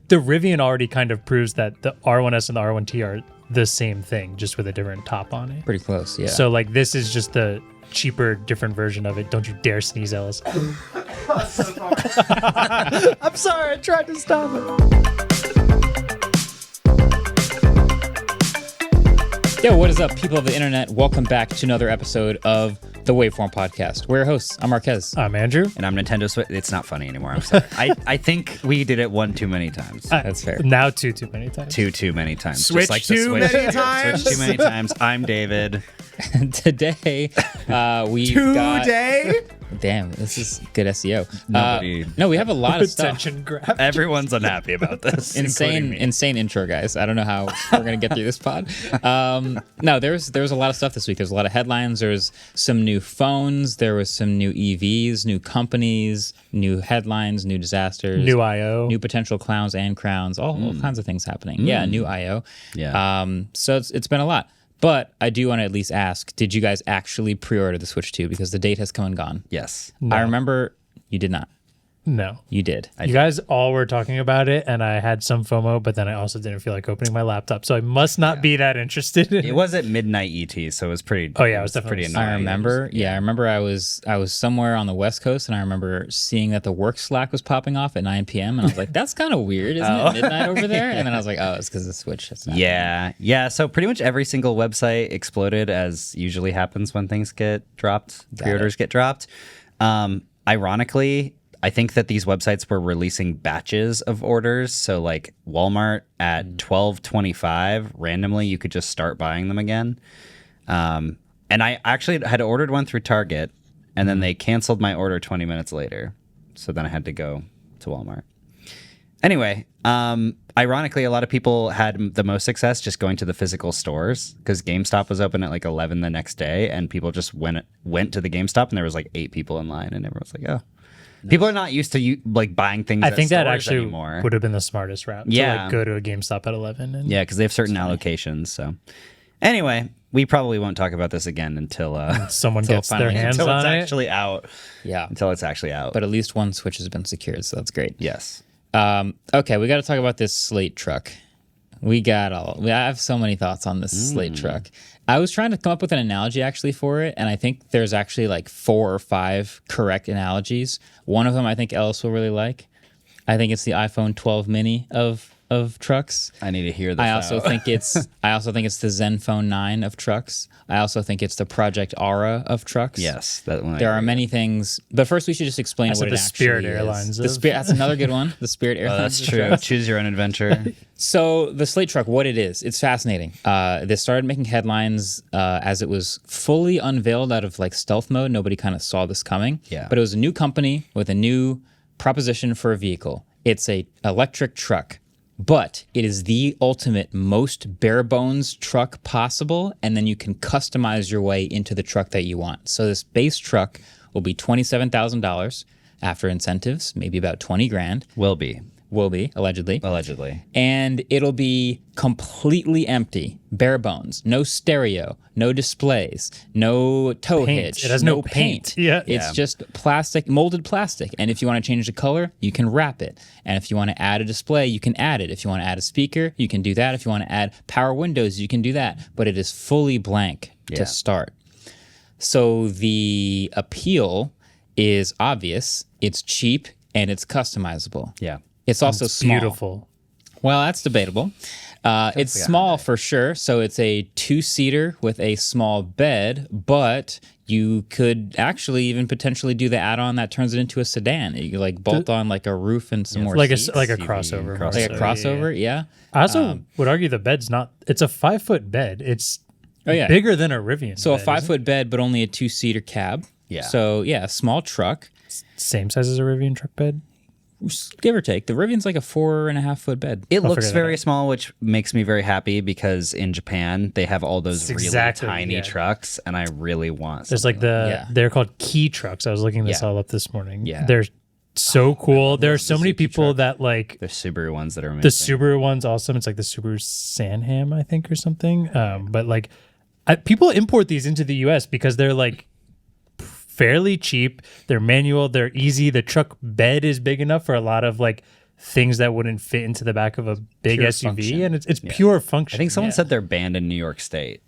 the Rivian already kind of proves that the R1S and the R1T are the same thing, just with a different top on it. Pretty close, yeah. So like this is just the cheaper, different version of it. Don't you dare sneeze, Ellis. I'm sorry, I tried to stop it. Yo, what is up, people of the internet? Welcome back to another episode of the Waveform podcast. We're your hosts. I'm Marques. I'm Andrew. And I'm Nintendo Switch. It's not funny anymore. I'm sorry. I think we did it one too many times. That's fair. Now too many times. Too many times. Switch Just like too the many times. Switch too many times. I'm David. And today, we've got... Damn, this is good SEO. No, we have a lot of stuff. Attention grab. Everyone's unhappy about this. Insane intro, guys. I don't know how we're gonna get through this pod. No, there's a lot of stuff this week. There's a lot of headlines. There's some new phones. There was some new EVs, new companies, new headlines, new disasters, New I/O, new potential clowns and crowns. All kinds of things happening. Yeah, new I/O. Yeah. So it's been a lot. But I do want to at least ask, did you guys actually pre-order the Switch 2? Because the date has come and gone. Yes. No. I remember you did not. No. You did. You guys all were talking about it, and I had some FOMO, but then I also didn't feel like opening my laptop, so I must not be that interested in It was at midnight ET, so it was pretty. Oh yeah, it was definitely pretty annoying. I remember. I remember I was somewhere on the West Coast, and I remember seeing that the work Slack was popping off at 9 p.m. And I was like, "That's kind of weird, isn't it? Midnight over there?" And then I was like, "Oh, it's because the Switch." Yeah. So pretty much every single website exploded, as usually happens when things get dropped. Pre-orders get dropped. Ironically, I think that these websites were releasing batches of orders. So like Walmart at 12:25, randomly you could just start buying them again. And I actually had ordered one through Target, and then they canceled my order 20 minutes later. So then I had to go to Walmart. Anyway, ironically, a lot of people had the most success just going to the physical stores, because GameStop was open at like 11 the next day, and people just went to the GameStop, and there was like 8 people in line, and everyone was like, "Oh." Nice. People are not used to like buying things. I think that stores actually anymore. would have been the smartest route. Yeah, to like go to a GameStop at 11. And yeah, because they have certain allocations. So, anyway, we probably won't talk about this again until someone gets their hands until on it's it. actually out. Yeah, until it's actually out. But at least one Switch has been secured, so that's great. Yes. Okay, we got to talk about this Slate truck. I have so many thoughts on this Slate truck. I was trying to come up with an analogy actually for it, and I think there's actually like 4 or 5 correct analogies. One of them I think Ellis will really like. I think it's the iPhone 12 mini of trucks. I need to hear this. I also think it's the Zenfone 9 of trucks. I also think it's the Project Aura of trucks. Yes, that one. There are many things, but first we should just explain what it actually is. The Spirit Airlines. That's another good one. The Spirit Airlines. That's true. Choose your own adventure. So the Slate truck, what it is, it's fascinating. They started making headlines as it was fully unveiled out of like stealth mode. Nobody kind of saw this coming. Yeah. But it was a new company with a new proposition for a vehicle. It's a electric truck, but it is the ultimate, most bare bones truck possible, and then you can customize your way into the truck that you want. So this base truck will be $27,000 after incentives, maybe about 20 grand. Will be, allegedly. And it'll be completely empty, bare bones, no stereo, no displays, no tow hitch. It has no paint. Yeah. It's just plastic, molded plastic. And if you want to change the color, you can wrap it. And if you want to add a display, you can add it. If you want to add a speaker, you can do that. If you want to add power windows, you can do that. But it is fully blank to start. So the appeal is obvious. It's cheap and it's customizable. Yeah. It's also small. Beautiful. Well, that's debatable. It's small for sure. So it's a 2-seater with a small bed, but you could actually even potentially do the add-on that turns it into a sedan. You could like bolt on like a roof and some more seats. Like a crossover. Like a crossover, yeah. I also would argue the bed's not. It's a 5-foot bed. It's bigger than a Rivian. So bed, a 5-foot bed, but only a 2-seater cab. Yeah. So yeah, a small truck. Same size as a Rivian truck bed. Give or take. The Rivian's like a 4.5-foot bed. It looks very small, which makes me very happy because in Japan they have all those really tiny trucks, and I really want. There's like they're called key trucks. I was looking this all up this morning. Yeah, they're so cool. There are so many people that like the Subaru ones that are amazing. The Subaru one's awesome. It's like the Subaru Sanham, I think, or something. But like people import these into the US because they're like fairly cheap. They're manual. They're easy. The truck bed is big enough for a lot of like things that wouldn't fit into the back of a big Pure SUV, function. and it's pure function. I think someone yeah. said they're banned in New York State.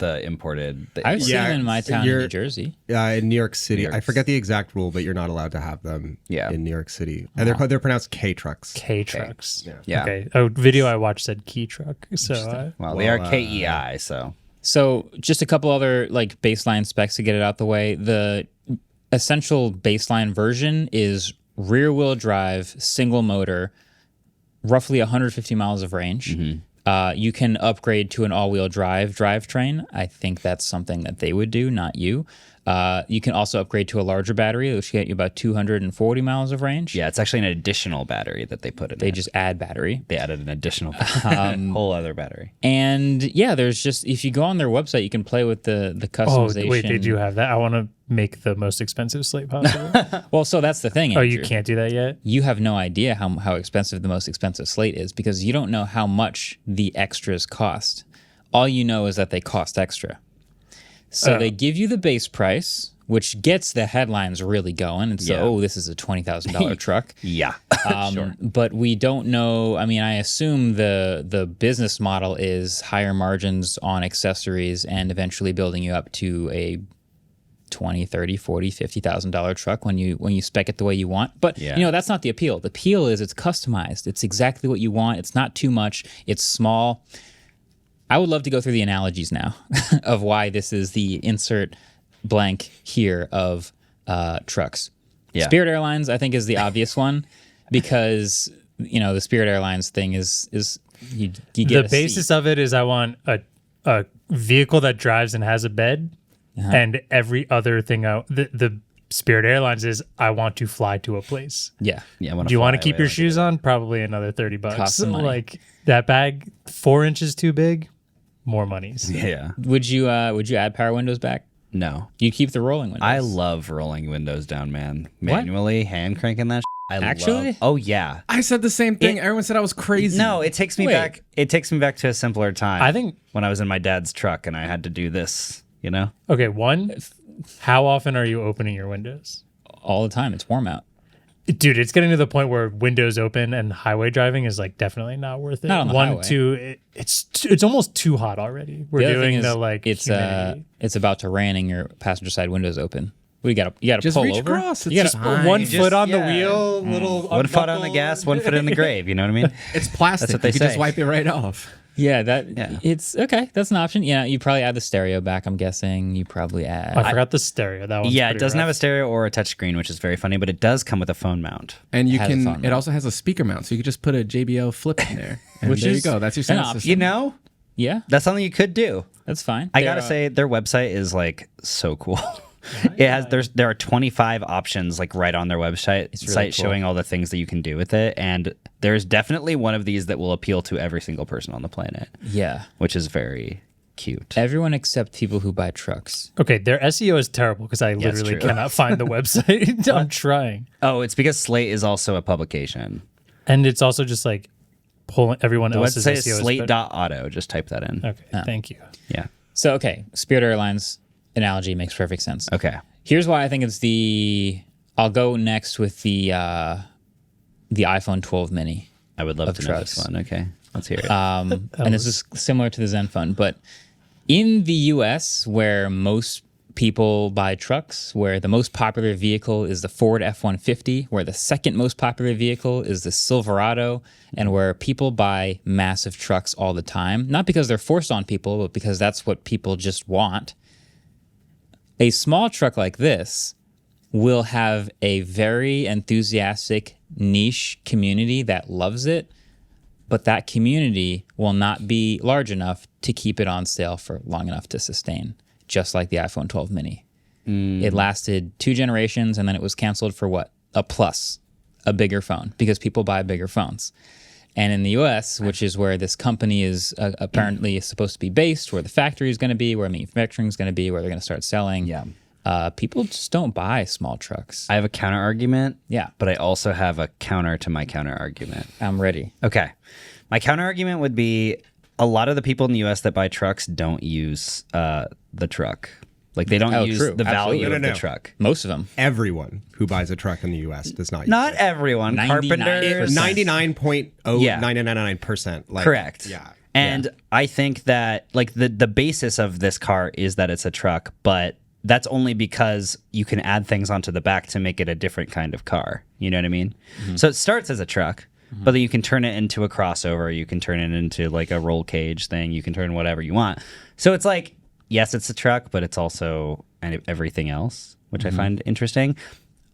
I've seen them in my town in New Jersey. In New York City. I forget the exact rule, but you're not allowed to have them in New York City. And they're pronounced K trucks. K trucks. Yeah. Okay. A video I watched said key truck. So Well, they are KEI, so. So just a couple other like baseline specs to get it out the way. The essential baseline version is rear-wheel drive, single motor, roughly 150 miles of range. You can upgrade to an all-wheel drive drivetrain. I think that's something that they would do, not you. You can also upgrade to a larger battery, which get you about 240 miles of range. Yeah, it's actually an additional battery that they put in. They just add battery. They added an additional whole other battery. And yeah, there's just, if you go on their website, you can play with the customization. Oh, wait, they do have that? I want to make the most expensive Slate possible. Well, so that's the thing, Oh, Andrew. you can't do that yet? You have no idea how expensive the most expensive Slate is because you don't know how much the extras cost. All you know is that they cost extra. So they give you the base price, which gets the headlines really going. And so, this is a $20,000 truck. Yeah. Sure. But we don't know. I mean, I assume the business model is higher margins on accessories and eventually building you up to a $20,000, $30,000, $40,000, $50,000 truck when you spec it the way you want. But that's not the appeal. The appeal is it's customized. It's exactly what you want. It's not too much. It's small. I would love to go through the analogies now of why this is the insert blank here of trucks. Yeah. Spirit Airlines, I think, is the obvious one because the Spirit Airlines thing is you get The a basis seat. of it is I want a vehicle that drives and has a bed, and every other thing. The Spirit Airlines is I want to fly to a place. Yeah. Yeah. Do you want to keep your shoes on? Probably another $30. Costs some money. Like that bag, 4 inches too big, more money. So. Yeah. Would you add power windows back? No. You keep the rolling windows. I love rolling windows down, man. Manually, hand cranking that. Actually? Oh yeah. I said the same thing. Everyone said I was crazy. No, it takes me back. It takes me back to a simpler time. I think when I was in my dad's truck and I had to do this. Okay, one, how often are you opening your windows? all the time. It's warm out. Dude, it's getting to the point where windows open and highway driving is like definitely not worth it. Not on the highway. Two, it's almost too hot already. We're The other thing doing is the like humidity. it's about to rain and your passenger side window's open. You gotta Just pull reach over. across. It's You just gotta, fine. One You foot on the yeah. wheel, little One foot on the gas, one foot in the grave. You know what I mean? It's plastic. That's what they you can just say. wipe it right off. It's okay. That's an option. Yeah, you probably add the stereo back. I'm guessing you probably add. I forgot the stereo. That one's Yeah, it pretty doesn't rough. have a stereo or a touchscreen, which is very funny, but it does come with a phone mount. And you Has a phone can. It mount. also has a speaker mount, so you could just put a JBL flip in there. And Which there you is go. That's your an sound option. system. You know, Yeah, that's something you could do. that's fine. I gotta say, their website is like so cool. It has there are 25 options like right on their website really site cool. showing all the things that you can do with it, and there's definitely one of these that will appeal to every single person on the planet, Yeah, which is very cute. everyone except people who buy trucks. Okay, their SEO is terrible because I it's literally true. cannot find the website. I'm trying. Oh, it's because Slate is also a publication. And it's also just like pulling everyone The else's website SEO. is is slate.auto. Just type that in. Okay, thank you. Yeah. So okay, Spirit Airlines analogy makes perfect sense. Okay. Here's why I think it's I'll go next with the iPhone 12 mini. I would love Of to know this trucks. one. Okay. Let's hear it. And this is similar to the Zenfone, but in the US, where most people buy trucks, where the most popular vehicle is the Ford F-150, where the second most popular vehicle is the Silverado, and where people buy massive trucks all the time, not because they're forced on people, but because that's what people just want. A small truck like this will have a very enthusiastic niche community that loves it, but that community will not be large enough to keep it on sale for long enough to sustain, just like the iPhone 12 mini. It lasted 2 generations and then it was canceled for what? A Plus, a bigger phone, because people buy bigger phones. And in the US, which is where this company is apparently supposed to be based, where the factory is going to be, where manufacturing is going to be, where they're going to start selling, people just don't buy small trucks. I have a counter argument. Yeah. But I also have a counter to my counter argument. I'm ready. Okay. My counter argument would be a lot of the people in the US that buy trucks don't use the truck. Like they don't use true. the value Absolutely. of the truck. Most of them. Everyone who buys a truck in the U.S. does not use Not it. everyone. 99%. Carpenters. 99.0999%. Like, Correct. Yeah. And I think that like the basis of this car is that it's a truck, but that's only because you can add things onto the back to make it a different kind of car. You know what I mean? So it starts as a truck, but then you can turn it into a crossover. You can turn it into like a roll cage thing. You can turn whatever you want. So it's like, yes, it's a truck, but it's also everything else, which I find interesting.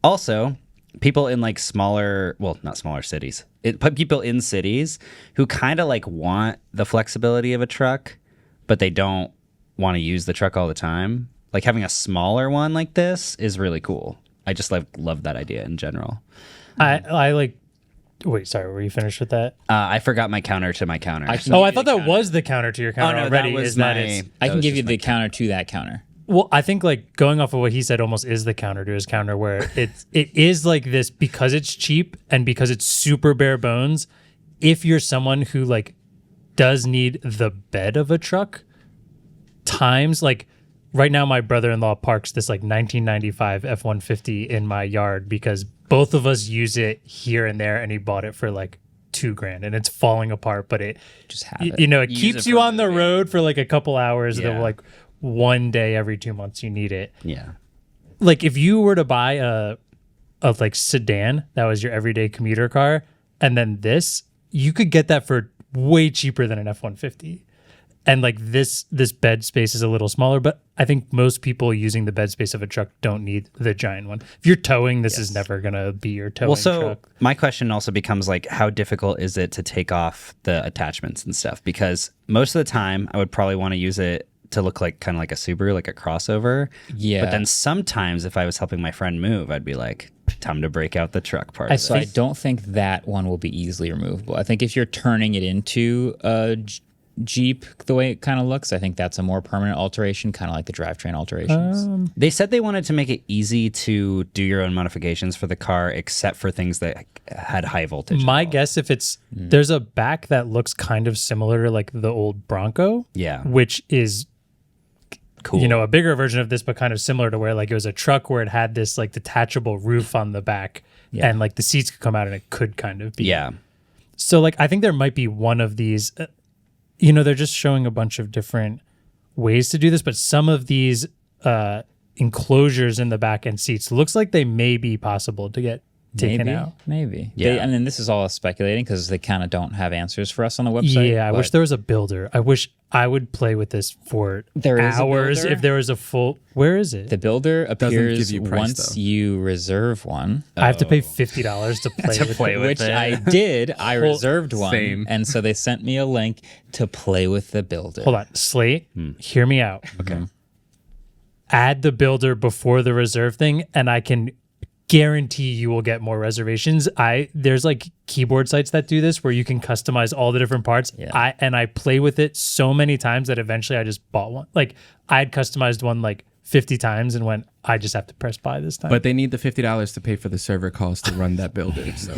Also, people in like not smaller cities, but people in cities who kind of like want the flexibility of a truck, but they don't want to use the truck all the time. Like having a smaller one like this is really cool. I just love that idea in general. I like. Wait, sorry. Were you finished with that? I forgot my counter to my counter. I thought that was the counter to your counter already. I can give you the counter to that counter. Well, I think like going off of what he said almost is the counter to his counter, where it is like this because it's cheap and because it's super bare bones. If you're someone who like does need the bed of a truck, times like right now my brother-in-law parks this like 1995 F-150 in my yard because both of us use it here and there, and he bought it for like $2,000 and it's falling apart, but it just have it. You keeps you on the road for like a couple hours. Yeah. Like one day every 2 months you need it. Yeah. Like if you were to buy a like sedan that was your everyday commuter car, and then this, you could get that for way cheaper than an F-150. And like this bed space is a little smaller, but I think most people using the bed space of a truck don't need the giant one. If you're towing, this is never gonna be your towing truck. My question also becomes like, how difficult is it to take off the attachments and stuff? Because most of the time, I would probably want to use it to look like kind of like a Subaru, like a crossover. Yeah. But then sometimes, if I was helping my friend move, I'd be like, time to break out the truck part. So I don't think that one will be easily removable. I think if you're turning it into a Jeep the way it kind of looks, I think that's a more permanent alteration, kind of like the drivetrain alterations. They said they wanted to make it easy to do your own modifications for the car, except for things that had high voltage. My guess, if it's there's a back that looks kind of similar to like the old Bronco, which is cool. A bigger version of this, but kind of similar to where like it was a truck where it had this like detachable roof on the back, and like the seats could come out and it could kind of be. Yeah. So like I think there might be one of these. They're just showing a bunch of different ways to do this, but some of these enclosures in the back end seats looks like they may be possible to get taken out. Maybe. Yeah. And then this is all speculating because they kind of don't have answers for us on the website. Yeah, I wish there was a builder. I wish I would play with this for hours if there was a full... Where is it? The builder appears once you reserve one. I have to pay $50 to play with it. Which I did. I reserved one. Same. And so they sent me a link to play with the builder. Hold on. Slate, hear me out. Okay. Add the builder before the reserve thing, and I can guarantee you will get more reservations. There's like keyboard sites that do this where you can customize all the different parts. I play with it so many times that eventually I just bought one. Like I had customized one like 50 times and went, I just have to press buy this time. But they need the $50 to pay for the server costs to run that builder. So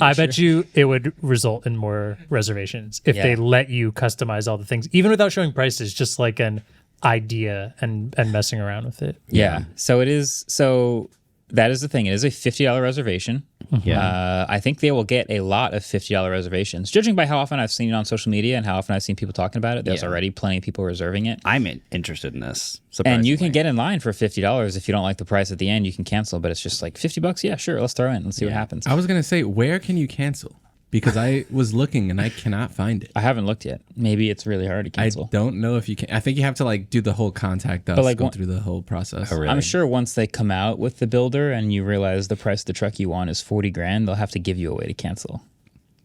I bet you it would result in more reservations if they let you customize all the things, even without showing prices, just like an idea and messing around with it. Yeah. So it is. So that is the thing. It is a $50 reservation. Yeah. I think they will get a lot of $50 reservations. Judging by how often I've seen it on social media and how often I've seen people talking about it, there's already plenty of people reserving it. I'm interested in this. And you can get in line for $50. If you don't like the price at the end, you can cancel. But it's just like $50. Yeah, sure. Let's throw in. Let's see what happens. I was going to say, where can you cancel? Because I was looking and I cannot find it. I haven't looked yet. Maybe it's really hard to cancel. I don't know if you can. I think you have to like do the whole contact us, go through the whole process. Oh, really? I'm sure once they come out with the builder and you realize the price of the truck you want is $40,000, they'll have to give you a way to cancel.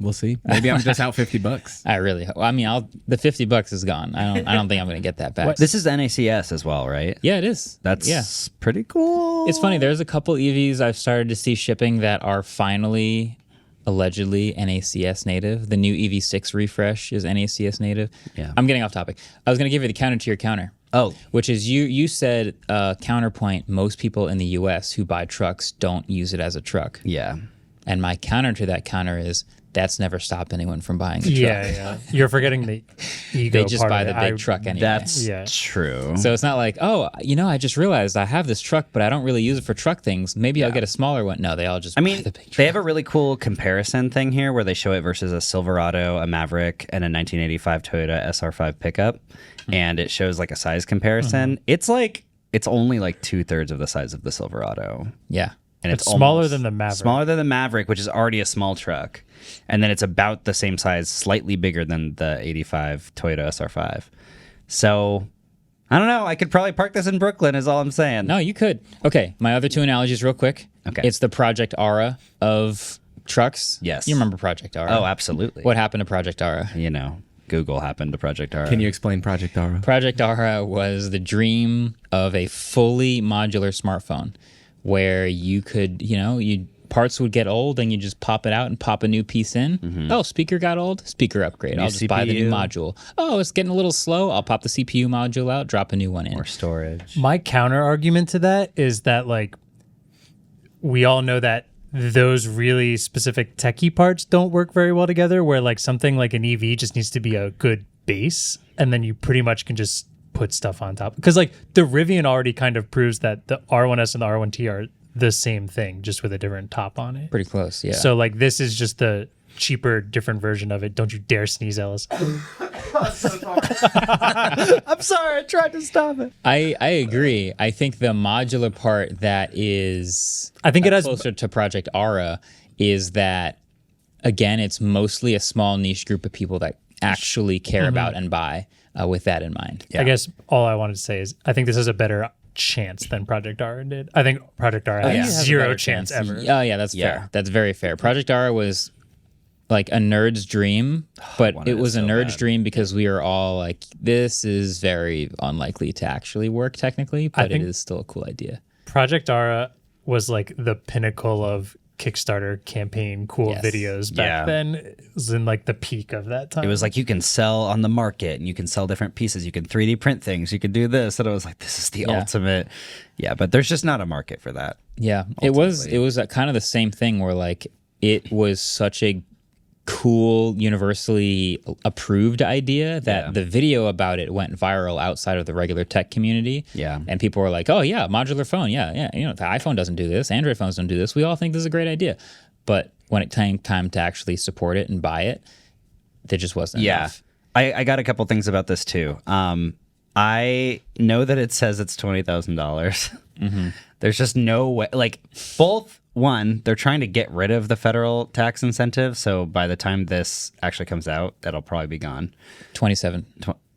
We'll see. Maybe I'm just out $50. I really hope. I mean, the $50 is gone. I don't think I'm going to get that back. This is NACS as well, right? Yeah, it is. That's pretty cool. It's funny. There's a couple EVs I've started to see shipping that are finally allegedly NACS native. The new EV6 refresh is NACS native. Yeah. I'm getting off topic. I was going to give you the counter to your counter. Oh. Which is you said counterpoint, most people in the US who buy trucks don't use it as a truck. Yeah. And my counter to that counter is That's never stopped anyone from buying a truck. Yeah. You're forgetting the ego. They just part buy of the it. big truck anyway. That's true. So it's not like, oh, I just realized I have this truck, but I don't really use it for truck things. Maybe I'll get a smaller one. No, they all just buy the big truck. They have a really cool comparison thing here where they show it versus a Silverado, a Maverick, and a 1985 Toyota SR5 pickup. And it shows like a size comparison. It's only like 2/3 of the size of the Silverado. Yeah. And it's smaller than the Maverick. Smaller than the Maverick, which is already a small truck. And then it's about the same size, slightly bigger than the 85 Toyota SR5. So, I don't know. I could probably park this in Brooklyn is all I'm saying. No, you could. Okay, my other two analogies real quick. Okay. It's the Project Ara of trucks. Yes. You remember Project Ara. Oh, absolutely. What happened to Project Ara? Google happened to Project Ara. Can you explain Project Ara? Project Ara was the dream of a fully modular smartphone where you could, parts would get old and you just pop it out and pop a new piece in. Mm-hmm. Oh, speaker got old? Speaker upgrade. I'll just buy the new module. Oh, it's getting a little slow? I'll pop the CPU module out, drop a new one in. More storage. My counter argument to that is that, like, we all know that those really specific techie parts don't work very well together, where like something like an EV just needs to be a good base, and then you pretty much can just put stuff on top. Because like the Rivian already kind of proves that the R1S and the R1T are the same thing, just with a different top on it. Pretty close, yeah. So like this is just the cheaper, different version of it. Don't you dare sneeze, Ellis. I'm sorry, I tried to stop it. I agree. I think the modular part that is it has closer to Project Ara is that, again, it's mostly a small niche group of people that actually care about and buy with that in mind. Yeah. I guess all I wanted to say is I think this has a better chance than Project Ara did. I think Project Ara has zero chance ever. Oh, yeah, that's fair. That's very fair. Project Ara was like a nerd's dream, but it was a nerd's dream because we are all like, this is very unlikely to actually work technically, but it is still a cool idea. Project Ara was like the pinnacle of Kickstarter campaign videos back then. It was in like the peak of that time. It was like you can sell on the market and you can sell different pieces. You can 3D print things. You can do this. And I was like, this is the ultimate. Yeah, but there's just not a market for that. Yeah, ultimately. It was kind of the same thing where like it was such a cool, universally approved idea that the video about it went viral outside of the regular tech community. Yeah. And people were like, oh, yeah, modular phone. Yeah. The iPhone doesn't do this. Android phones don't do this. We all think this is a great idea. But when it came time to actually support it and buy it, there just wasn't enough. I got a couple things about this too. I know that it says it's $20,000. Mm-hmm. There's just no way. Like both. One, they're trying to get rid of the federal tax incentive, so by the time this actually comes out, that'll probably be gone. 27.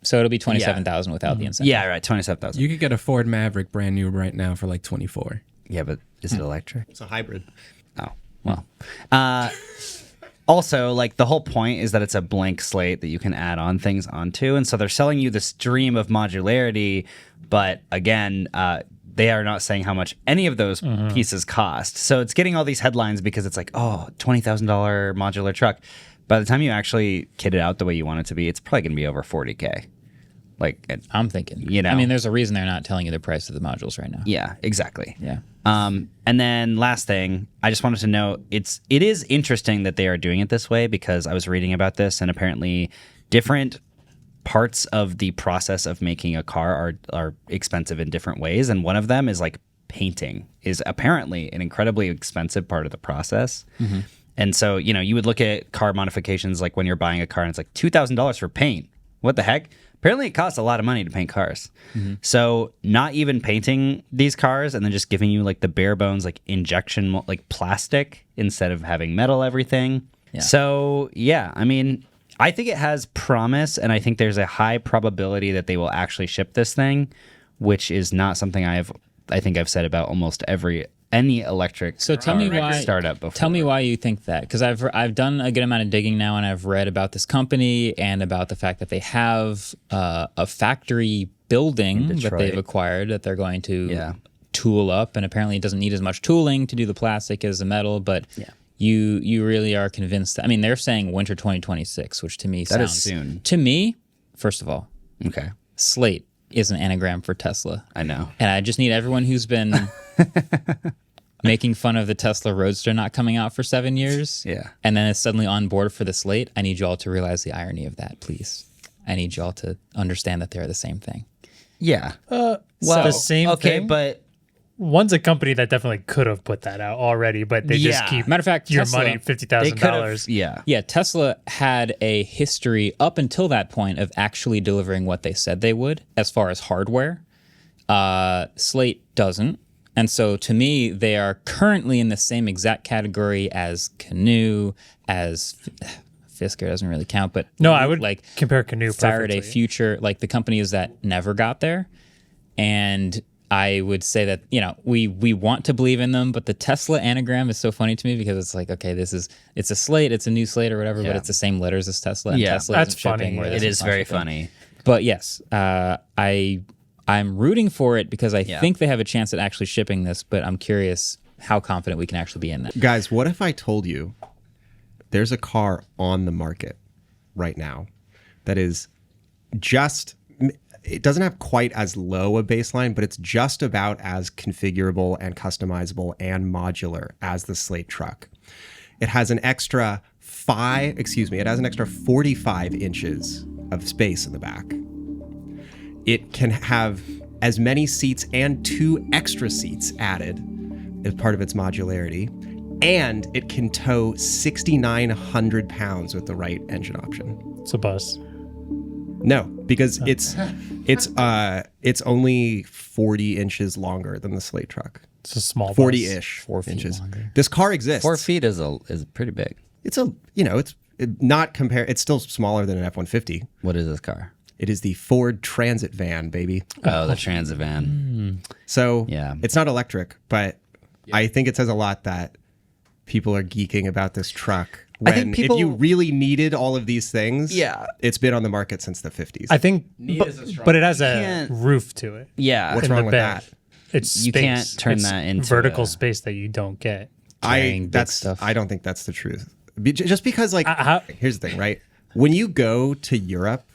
So it'll be 27,000 without the incentive. Yeah, right, 27,000. You could get a Ford Maverick brand new right now for like 24. Yeah, but is it electric? It's a hybrid. Oh, well. Also, like the whole point is that it's a blank slate that you can add on things onto, and so they're selling you this dream of modularity, but again, they are not saying how much any of those pieces cost. So it's getting all these headlines because it's like, oh, $20,000 modular truck. By the time you actually kit it out the way you want it to be, it's probably going to be over $40K. Like, I'm thinking. I mean, there's a reason they're not telling you the price of the modules right now. Yeah, exactly. Yeah. And then last thing, I just wanted to note, it is interesting that they are doing it this way because I was reading about this and apparently different parts of the process of making a car are expensive in different ways, and one of them is like painting is apparently an incredibly expensive part of the process. Mm-hmm. And so you would look at car modifications like when you're buying a car and it's like $2,000 for paint. What the heck? Apparently it costs a lot of money to paint cars. Mm-hmm. So not even painting these cars and then just giving you like the bare bones like injection like plastic instead of having metal everything. So I mean, I think it has promise, and I think there's a high probability that they will actually ship this thing, which is not something I think I've said about almost any electric startup before. Tell me why you think that, because I've done a good amount of digging now, and I've read about this company and about the fact that they have a factory building that they've acquired that they're going to tool up, and apparently it doesn't need as much tooling to do the plastic as the metal, but You really are convinced that, I mean, they're saying winter 2026, which to me sounds... That is soon. To me, first of all, okay, Slate is an anagram for Tesla. I know. And I just need everyone who's been making fun of the Tesla Roadster not coming out for 7 years. Yeah. And then it's suddenly on board for the Slate. I need you all to realize the irony of that, please. I need you all to understand that they're the same thing. Yeah. Well, the same okay, thing. but One's a company that definitely could have put that out already, but they just keep Matter of fact, your Tesla, money $50,000. Yeah. Yeah, Tesla had a history up until that point of actually delivering what they said they would as far as hardware. Slate doesn't. And so to me, they are currently in the same exact category as Canoe, as Fisker doesn't really count, but No, I would like compare Canoe Faraday perfectly. Future, like the companies that never got there. And I would say that, we want to believe in them, but the Tesla anagram is so funny to me because it's like, okay, it's a Slate, it's a new Slate or whatever, but it's the same letters as Tesla. And Tesla that's isn't shipping funny. where It this is not very shipping. funny. But yes, I'm rooting for it because I think they have a chance at actually shipping this, but I'm curious how confident we can actually be in that. Guys, what if I told you there's a car on the market right now that is it doesn't have quite as low a baseline, but it's just about as configurable and customizable and modular as the Slate truck. It has an extra 45 inches of space in the back. It can have as many seats and 2 extra seats added as part of its modularity. And it can tow 6,900 pounds with the right engine option. It's a bus. No, because it's only 40 inches longer than the Slate truck. It's a small 40-ish 4 feet inches. longer. This car exists. 4 feet is pretty big. It's it's still smaller than an F-150. What is this car? It is the Ford Transit van, baby. Oh, the Transit van. So Yeah. it's not electric, but I think it says a lot that people are geeking about this truck. I think If you really needed all of these things, it's been on the market since the 50s. I think, is a strong but it has a can't- roof to it. Yeah. What's in wrong the with bed. that? It's space. You can't turn It's that into vertical a- space that you don't get. Carrying big stuff. I don't think that's the truth. Just because, how- here's the thing, right? When you go to Europe,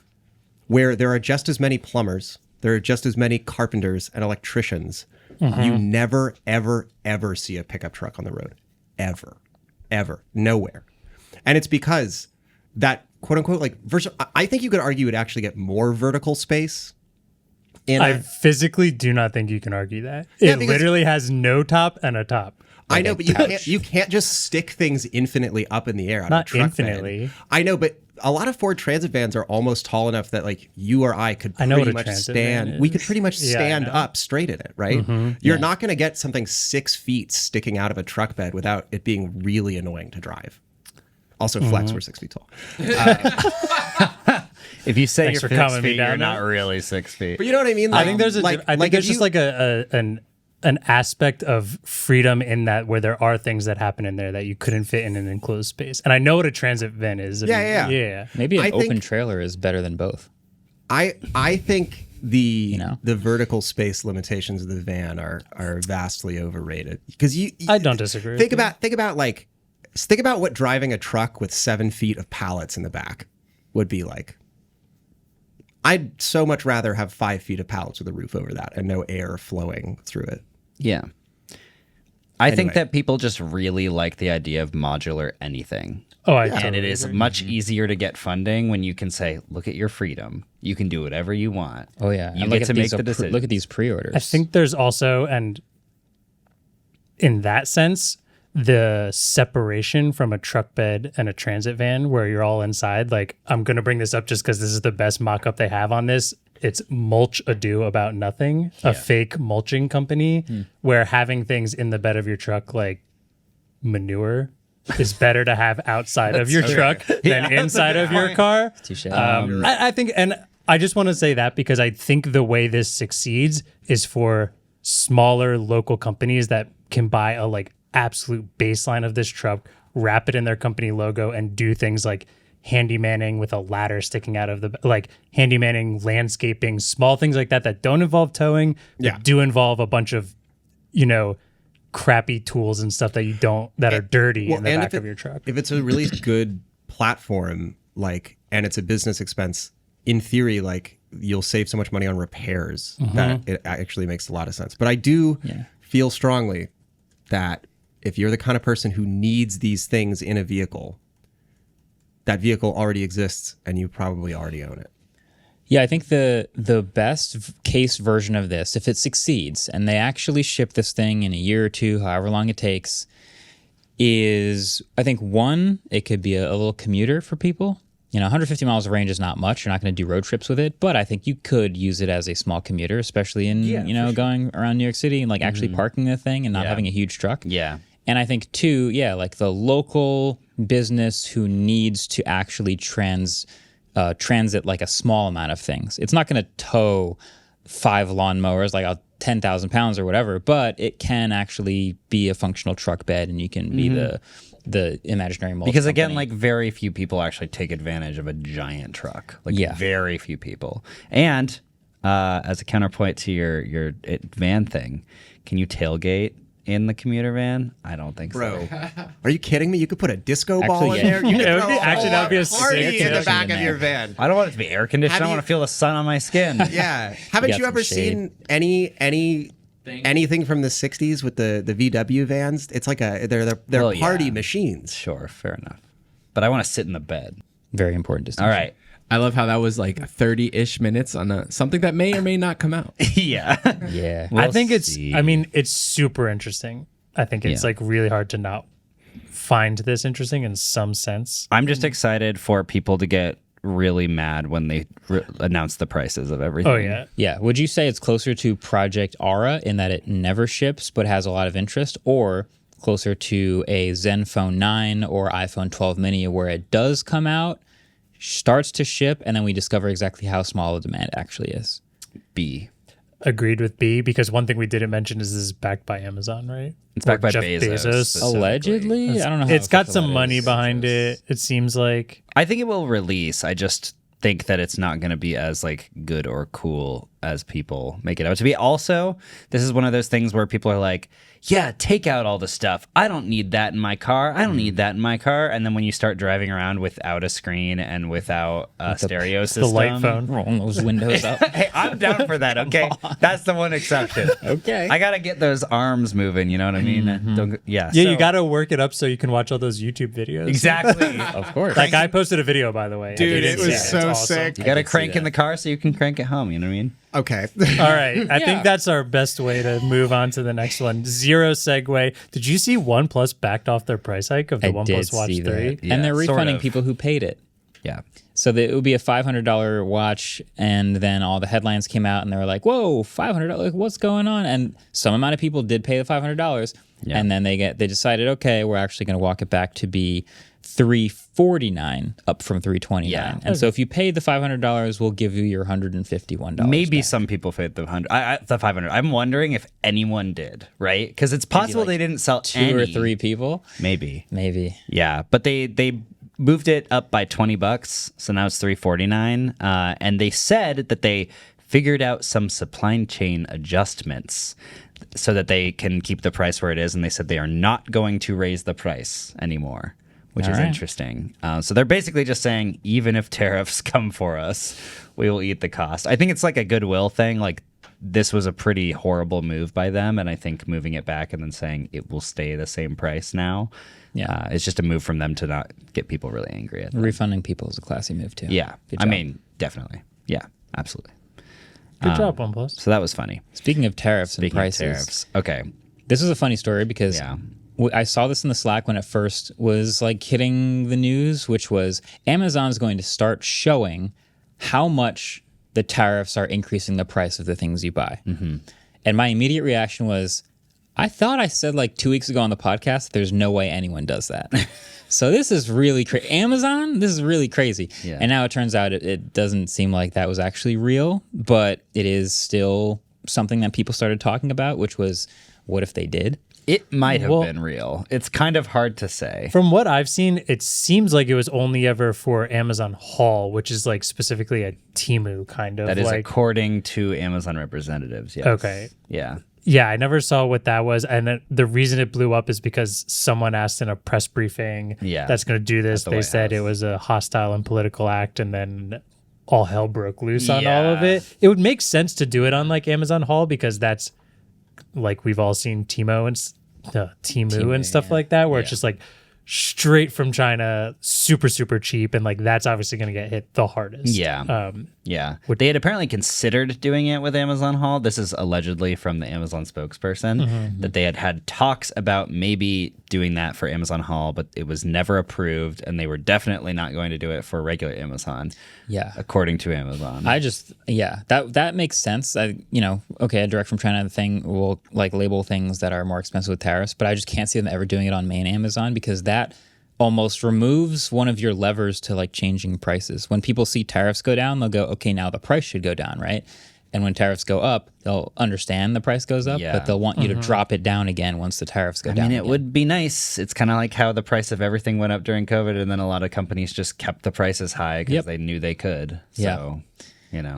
where there are just as many plumbers, there are just as many carpenters and electricians, you never, ever, ever see a pickup truck on the road. Ever. Nowhere. And it's because that quote unquote I think you could argue it actually get more vertical space. I physically do not think you can argue that. Yeah, It because- literally has no top and a top. I know, but you can't just stick things infinitely up in the air. Out Not of a truck infinitely. bed. I know, but a lot of Ford Transit vans are almost tall enough that you or I could know pretty what a much Transit van stand. We is. could pretty much Yeah, I stand know. up straight in it, right? You're not going to get something 6 feet sticking out of a truck bed without it being really annoying to drive. Also, flex, we're 6 feet tall. If you say Thanks you're for 6 calming me feet, down you're not there. really 6 feet. But you know what I mean? I think there's just like an aspect of freedom in that where there are things that happen in there that you couldn't fit in an enclosed space. And I know what a transit van is. Yeah. Maybe an I think- open trailer is better than both. I think the know? the vertical space limitations of the van are vastly overrated because I don't disagree with Think you. about what driving a truck with 7 feet of pallets in the back would be like. I'd so much rather have 5 feet of pallets with a roof over that and no air flowing through it. Yeah. I think Anyway. that people just really like the idea of modular anything. Oh, I And totally it is agree. much easier to get funding when you can say, look at your freedom. You can do whatever you want. Oh yeah, You And get look to at make these the decision. Look at these pre-orders. I think there's also, and in that sense, the separation from a truck bed and a transit van where you're all inside, like, I'm going to bring this up just because this is the best mock-up they have on this. It's Mulch Ado About Nothing, a fake mulching company where having things in the bed of your truck, like manure, is better to have outside of your truck than inside of your car. Touche. I think, and I just want to say that because I think the way this succeeds is for smaller local companies that can buy a absolute baseline of this truck, wrap it in their company logo, and do things like handymanning with a ladder sticking out of the handymanning, landscaping, small things like that don't involve towing, but do involve a bunch of crappy tools and stuff that are dirty in the back of your truck. If it's a really good platform, and it's a business expense, in theory, you'll save so much money on repairs that it actually makes a lot of sense. But I do feel strongly that if you're the kind of person who needs these things in a vehicle, that vehicle already exists and you probably already own it. Yeah, I think the best case version of this, if it succeeds and they actually ship this thing in a year or two, however long it takes, is I think one, it could be a little commuter for people. 150 miles of range is not much. You're not going to do road trips with it, but I think you could use it as a small commuter, especially in going around New York City and like actually parking the thing and not having a huge truck. Yeah. And I think two, like the local business who needs to actually transit like a small amount of things. It's not going to tow 5 lawnmowers like 10,000 pounds or whatever, but it can actually be a functional truck bed, and you can be the imaginary mold Because again, company. like very few people actually take advantage of a giant truck. Like very few people. And as a counterpoint to your van thing, can you tailgate in the commuter van? I don't think so. Are you kidding me? You could put a disco ball in there. Yeah, You could it would throw be- a actually, that would be a whole party sick in the back in of there. your van. I don't want it to be air conditioned. I Have want you- to feel the sun on my skin. Yeah. Haven't got you ever some shade. seen anything from the 60s with the VW vans? It's like they're Well, party yeah. machines. Sure, fair enough. But I want to sit in the bed. Very important distinction. All right. I love how that was like 30-ish minutes on something that may or may not come out. Yeah. Yeah. I think see. it's super interesting. I think it's Yeah. like really hard to not find this interesting in some sense. I'm just excited for people to get really mad when they announce the prices of everything. Oh yeah. Yeah. Would you say it's closer to Project Aura in that it never ships but has a lot of interest, or closer to a Zen Phone 9 or iPhone 12 mini where it does come out, starts to ship, and then we discover exactly how small the demand actually is? B. Agreed with B, because one thing we didn't mention is this is backed by Amazon, right? It's backed by Jeff Bezos. specifically. Allegedly? I don't know how It's got official some that money is. behind it. It seems like. I think it will release. I just think that it's not going to be as like good or cool as people make it out to be. Also, this is one of those things where people are like, yeah, take out all the stuff. I don't need that in my car. I don't need that in my car. And then when you start driving around without a screen and without a stereo The system, light phone. Rolling those windows up. Hey, I'm down for that. Okay, that's the one exception. Okay. I gotta get those arms moving. You know what I mean? Yeah, so- you got to work it up so you can watch all those YouTube videos. exactly. Of course. Like I posted a video, by the way. Dude, You it didn't see was so It's awesome. sick. You got to did see crank in that. the car so you can crank it home. You know what I mean? Okay. All right. I Yeah. think that's our best way to move on to the next one. Zero segue. Did you see OnePlus backed off their price hike of the I did OnePlus Watch see 3? that. Yeah, And they're sort refunding of. people who paid it. Yeah. So it would be a $500 watch, and then all the headlines came out, and they were like, "Whoa, $500! What's going on?" And some amount of people did pay the $500, Yeah. and then they decided, okay, we're actually going to walk it back to be $349, up from $329. Yeah. And so if you paid the $500, we'll give you your $151. Maybe back. some people paid the 100. The 500. I'm wondering if anyone did, right? Because it's possible like they didn't sell two or any. three people. Maybe. Maybe. Yeah, but they moved it up by $20, so now it's $349. And they said that they figured out some supply chain adjustments so that they can keep the price where it is, and they said they are not going to raise the price anymore, which All is right. interesting. So they're basically just saying, even if tariffs come for us, we will eat the cost. I think it's like a goodwill thing. Like, this was a pretty horrible move by them, and I think moving it back and then saying it will stay the same price now, it's just a move from them to not get people really angry at them. Refunding people is a classy move, too. Yeah, Good I job. mean, definitely. Yeah, absolutely. Good job, OnePlus. So that was funny. Speaking of tariffs and Speaking of prices, tariffs. Okay. this is a funny story because Yeah. I saw this in the Slack when it first was like hitting the news, which was Amazon's going to start showing how much the tariffs are increasing the price of the things you buy. Mm-hmm. And my immediate reaction was, I thought I said like 2 weeks ago on the podcast, there's no way anyone does that. So this is really crazy. Amazon, this is really crazy. Yeah. And now it turns out it doesn't seem like that was actually real, but it is still something that people started talking about, which was, what if they did? It might have Well- been real. It's kind of hard to say. From what I've seen, it seems like it was only ever for Amazon Haul, which is like specifically a Temu kind of That is like. according to Amazon representatives. Yes. Okay. Yeah. Yeah, I never saw what that was, and the reason it blew up is because someone asked in a press briefing Yeah. that's going to do this. the They White said it House. was a hostile and political act, and then all hell broke loose on all of Yeah. it. It would make sense to do it on like Amazon Haul because that's like we've all seen Timo and Temu and stuff like that, where it's just like straight from China, super, super cheap. And like, that's obviously going to get hit the hardest. Yeah. They had apparently considered doing it with Amazon Haul. This is allegedly from the Amazon spokesperson, that they had talks about maybe doing that for Amazon Haul, but it was never approved. And they were definitely not going to do it for regular Amazon. Yeah. According to Amazon. That makes sense. A direct from China thing will like label things that are more expensive with tariffs, but I just can't see them ever doing it on main Amazon, because that almost removes one of your levers to like changing prices. When people see tariffs go down, they'll go, okay, now the price should go down, right? And when tariffs go up, they'll understand the price goes up, but they'll want you to drop it down again once the tariffs go down. I mean, it would be nice. It's kind of like how the price of everything went up during COVID, and then a lot of companies just kept the prices high because they knew they could. So,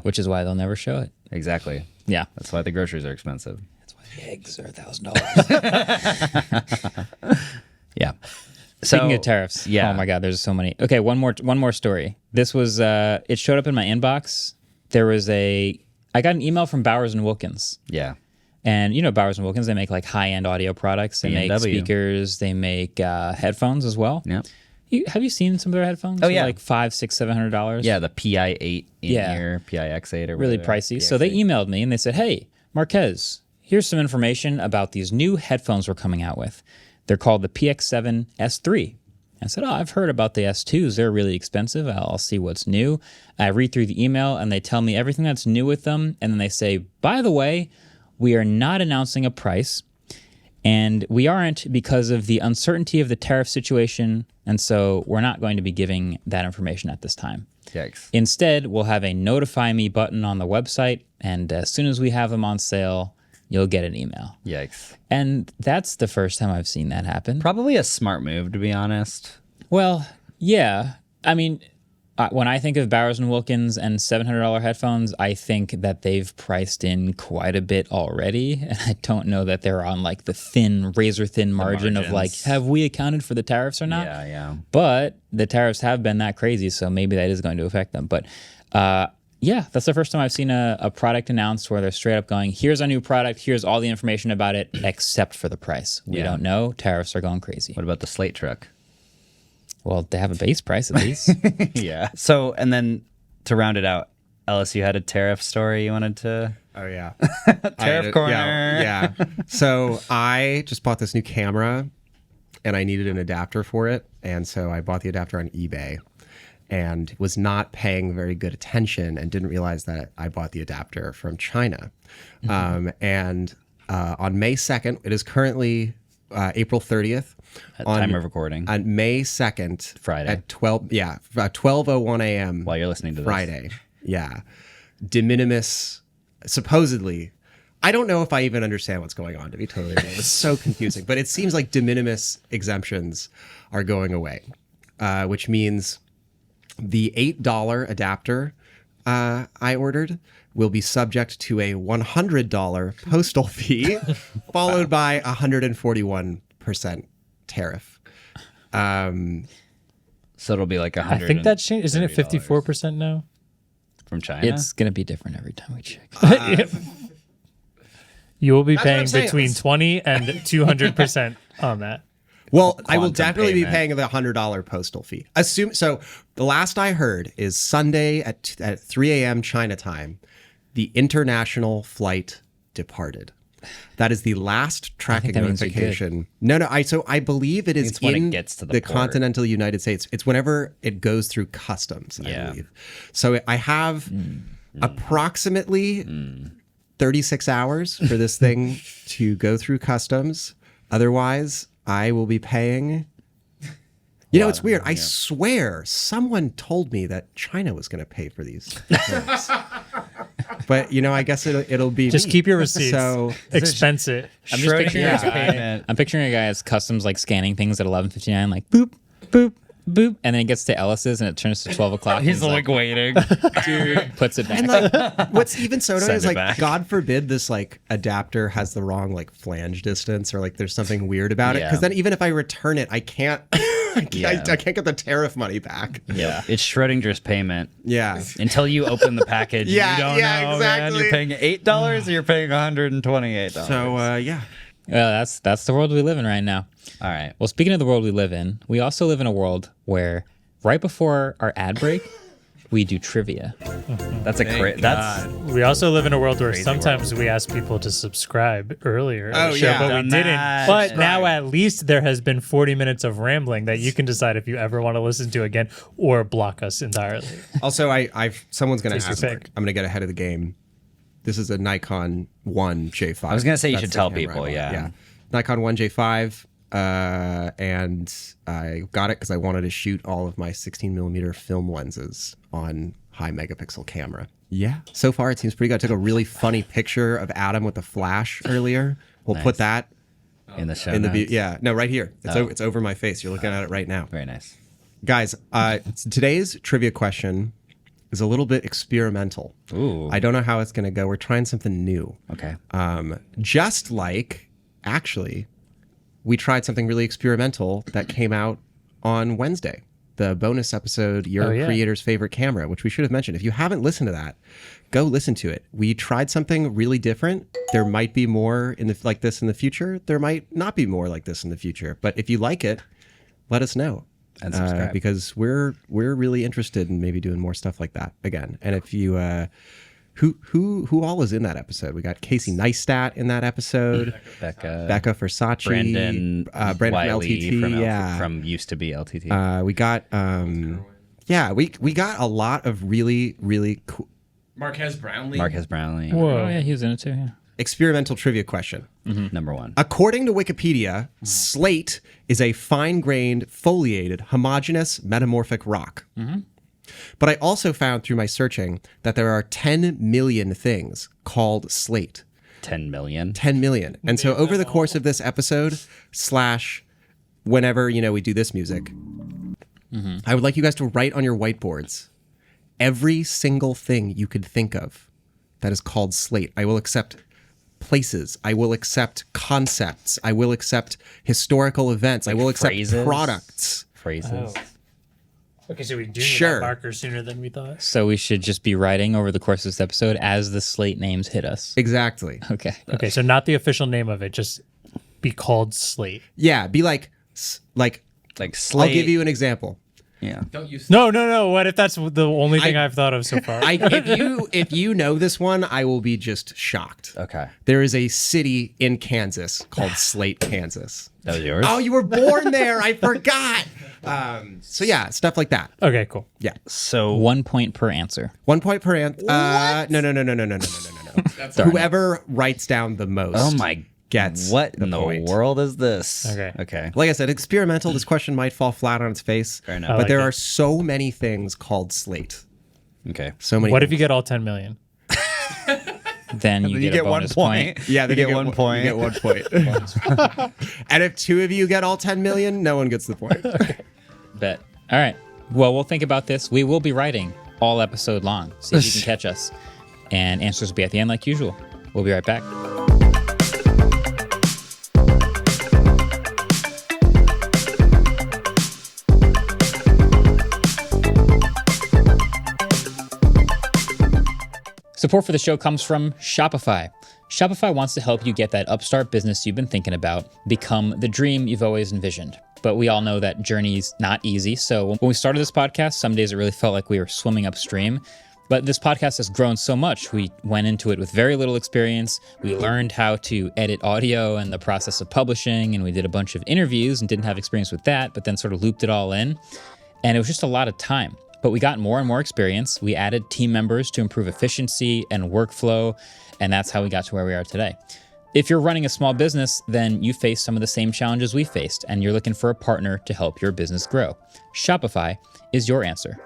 which is why they'll never show it. Exactly. Yeah. That's why the groceries are expensive. That's why the eggs are $1,000. Yeah. Speaking of tariffs, yeah. Oh my God, there's so many. Okay, one more story. This was it showed up in my inbox. I got an email from Bowers Wilkins. Yeah. And Bowers Wilkins, they make like high-end audio products. They make speakers. They make headphones as well. Yeah. Have you seen some of their headphones? Oh yeah, like $500, $600, $700. Yeah, the PI8 in-ear, PIX8 or really whatever. pricey. So they emailed me and they said, "Hey, Marques, here's some information about these new headphones we're coming out with. They're called the PX7 S3." I said, "Oh, I've heard about the S2s. They're really expensive. I'll see what's new." I read through the email and they tell me everything that's new with them. And then they say, "By the way, we are not announcing a price. And we aren't because of the uncertainty of the tariff situation. And so we're not going to be giving that information at this time. Yikes. Instead, we'll have a notify me button on the website. And as soon as we have them on sale, you'll get an email." Yikes. And that's the first time I've seen that happen. Probably a smart move, to be honest. Well, yeah. I mean, when I think of Bowers Wilkins and $700 headphones, I think that they've priced in quite a bit already. And I don't know that they're on like the thin, razor thin margin of like, have we accounted for the tariffs or not? Yeah. But the tariffs have been that crazy, so maybe that is going to affect them. But yeah, that's the first time I've seen a product announced where they're straight up going, here's our new product, here's all the information about it, except for the price. We don't know. Tariffs are going crazy. What about the Slate truck? Well, they have a base price at least. Yeah. So, and then to round it out, Ellis, you had a tariff story you wanted to... Oh, yeah. Tariff corner. Yeah. So I just bought this new camera and I needed an adapter for it. And so I bought the adapter on eBay and was not paying very good attention and didn't realize that I bought the adapter from China. Mm-hmm. And on May 2nd, it is currently April 30th. At time of recording. On May 2nd. Friday. At 12:01 a.m. While you're listening to this. Friday. Yeah. De minimis, supposedly. I don't know if I even understand what's going on, to be totally honest. It's so confusing. But it seems like de minimis exemptions are going away, which means the $8 adapter I ordered will be subject to a $100 postal fee, followed by a 141% tariff. So it'll be like I think that changed. Isn't it 54% now? from China. It's going to be different every time we check. You will be That's what paying I'm saying. between 20 and 200% on that. Well, I will Quantum definitely be payment. paying the $100 postal fee. So the last I heard is Sunday at 3 a.m. China time, the international flight departed. That is the last tracking that means you're good. notification. No. I believe it is it's when it in gets to the port. continental United States. It's whenever it goes through customs, I Yeah. believe. So I have approximately 36 hours for this thing to go through customs. Otherwise, I will be paying. You know, it's weird. I swear someone told me that China was going to pay for these things. But, I guess it'll be Just me. keep your receipts. So Expense it. I'm just picturing a guy. I'm picturing a guy as customs like scanning things at 11:59, like boop, boop, boop, and then it gets to Ellis's and it turns to 12 o'clock. He's and like waiting. dude, puts it back. And like, what's even so annoying Send is it like, back. God forbid this like adapter has the wrong like flange distance or like there's something weird about it. Yeah. Because then even if I return it, I can't. I Yeah. can't get the tariff money back. Yeah, it's Schrodinger's payment. Yeah. Until you open the package, Yeah, you don't yeah, know, man. exactly. You're paying $8 or you're paying $128. So yeah. Well, that's the world we live in right now. All right. Well, speaking of the world we live in, we also live in a world where right before our ad break, we do trivia. That's that's We also live in a world where Crazy sometimes we ask people to subscribe earlier in Oh, the show, yeah. but we Done didn't. that. But now at least there has been 40 minutes of rambling that you can decide if you ever want to listen to again or block us entirely. Also, someone's going to Take ask. your I'm pick. going to get ahead of the game. This is a Nikon 1J5. I was gonna say you That's should the tell camera people, I want. yeah. Nikon 1J5, and I got it because I wanted to shoot all of my 16 millimeter film lenses on high megapixel camera. Yeah. So far, it seems pretty good. I took a really funny picture of Adam with the flash earlier. We'll put that in the show in the notes. no, right here. It's over my face. You're looking at it right now. Very nice. Guys, today's trivia question is a little bit experimental. Ooh. I don't know how it's going to go. We're trying something new. Okay. Just like, actually, we tried something really experimental that came out on Wednesday. The bonus episode, Your Creator's Favorite Camera, which we should have mentioned. If you haven't listened to that, go listen to it. We tried something really different. There might be more like this in the future. There might not be more like this in the future. But if you like it, let us know. And subscribe. Because we're really interested in maybe doing more stuff like that again. And if you who all is in that episode? We got Casey Neistat in that episode. Becca Versace. Brandon Brandon Wiley from LTT. from used to be LTT. We got we got a lot of really cool Marques Brownlee. Marques Brownlee. Whoa. Oh, yeah, he was in it too, yeah. experimental trivia question. Number one. According to Wikipedia, slate is a fine-grained, foliated, homogeneous, metamorphic rock. But I also found through my searching that there are 10 million things called slate. 10 million. 10 million. And so over the course of this episode, / whenever, we do this music, I would like you guys to write on your whiteboards every single thing you could think of that is called slate. I will accept places. I will accept concepts. I will accept historical events. I will accept phrases? products. Phrases. Okay, so we do need Sure. that marker sooner than we thought. So we should just be writing over the course of this episode as the slate names hit us. Exactly. Okay. Okay, so not the official name of it, just be called Slate. Yeah, be like Like slate. I'll give you an example. Yeah. Don't use No. What if that's the only thing I've thought of so far? If you know this one, I will be just shocked. Okay. There is a city in Kansas called Slate, Kansas. That was yours? Oh, you were born there. I forgot. So yeah, stuff like that. Okay, cool. Yeah. So 1 point per answer. 1 point per answer. No. Whoever writes down the most. oh my Gets what the in the point. world is this? Okay. Okay. Like I said, experimental. This question might fall flat on its face. Fair enough. I But like there it. are so many things called slate. Okay. So many. What if you get all 10 million? Then you get a bonus point. Yeah, you then get 1 point. You get 1 point. And if two of you get all 10 million, no one gets the point. Bet. All right. Well, we'll think about this. We will be writing all episode long. See if you can catch us. And answers will be at the end like usual. We'll be right back. Support for the show comes from Shopify. Shopify wants to help you get that upstart business you've been thinking about become the dream you've always envisioned. But we all know that journey's not easy. So when we started this podcast, some days it really felt like we were swimming upstream. But this podcast has grown so much. We went into it with very little experience. We learned how to edit audio and the process of publishing, and we did a bunch of interviews and didn't have experience with that, but then sort of looped it all in. And it was just a lot of time. But we got more and more experience. We added team members to improve efficiency and workflow, and that's how we got to where we are today. If you're running a small business, then you face some of the same challenges we faced, and you're looking for a partner to help your business grow. Shopify is your answer.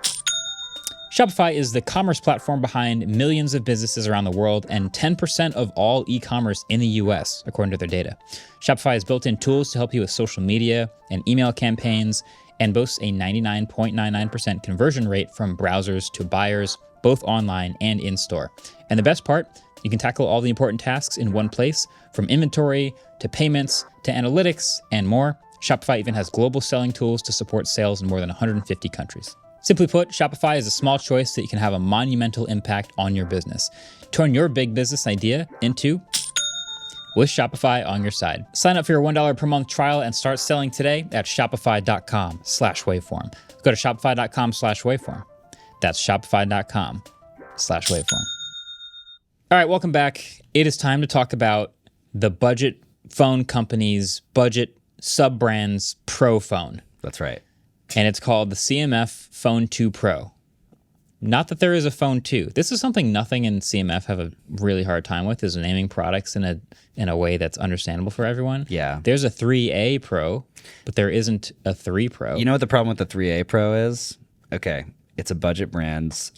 Shopify is the commerce platform behind millions of businesses around the world and 10% of all e-commerce in the US, according to their data. Shopify has built-in tools to help you with social media and email campaigns and boasts a 99.99% conversion rate from browsers to buyers, both online and in-store. And the best part, you can tackle all the important tasks in one place, from inventory to payments to analytics and more. Shopify even has global selling tools to support sales in more than 150 countries. Simply put, Shopify is a small choice that you can have a monumental impact on your business. Turn your big business idea into with Shopify on your side. Sign up for your $1 per month trial and start selling today at shopify.com/waveform. Go to shopify.com/waveform. That's shopify.com/waveform. All right, welcome back. It is time to talk about the budget phone company's budget sub-brand's Pro phone. That's right. And it's called the CMF Phone 2 Pro. Not that there is a Phone 2. This is something Nothing and CMF have a really hard time with, is naming products in a way that's understandable for everyone. Yeah. There's a 3A Pro, but there isn't a 3 Pro. You know what the problem with the 3A Pro is? Okay, it's a budget brand's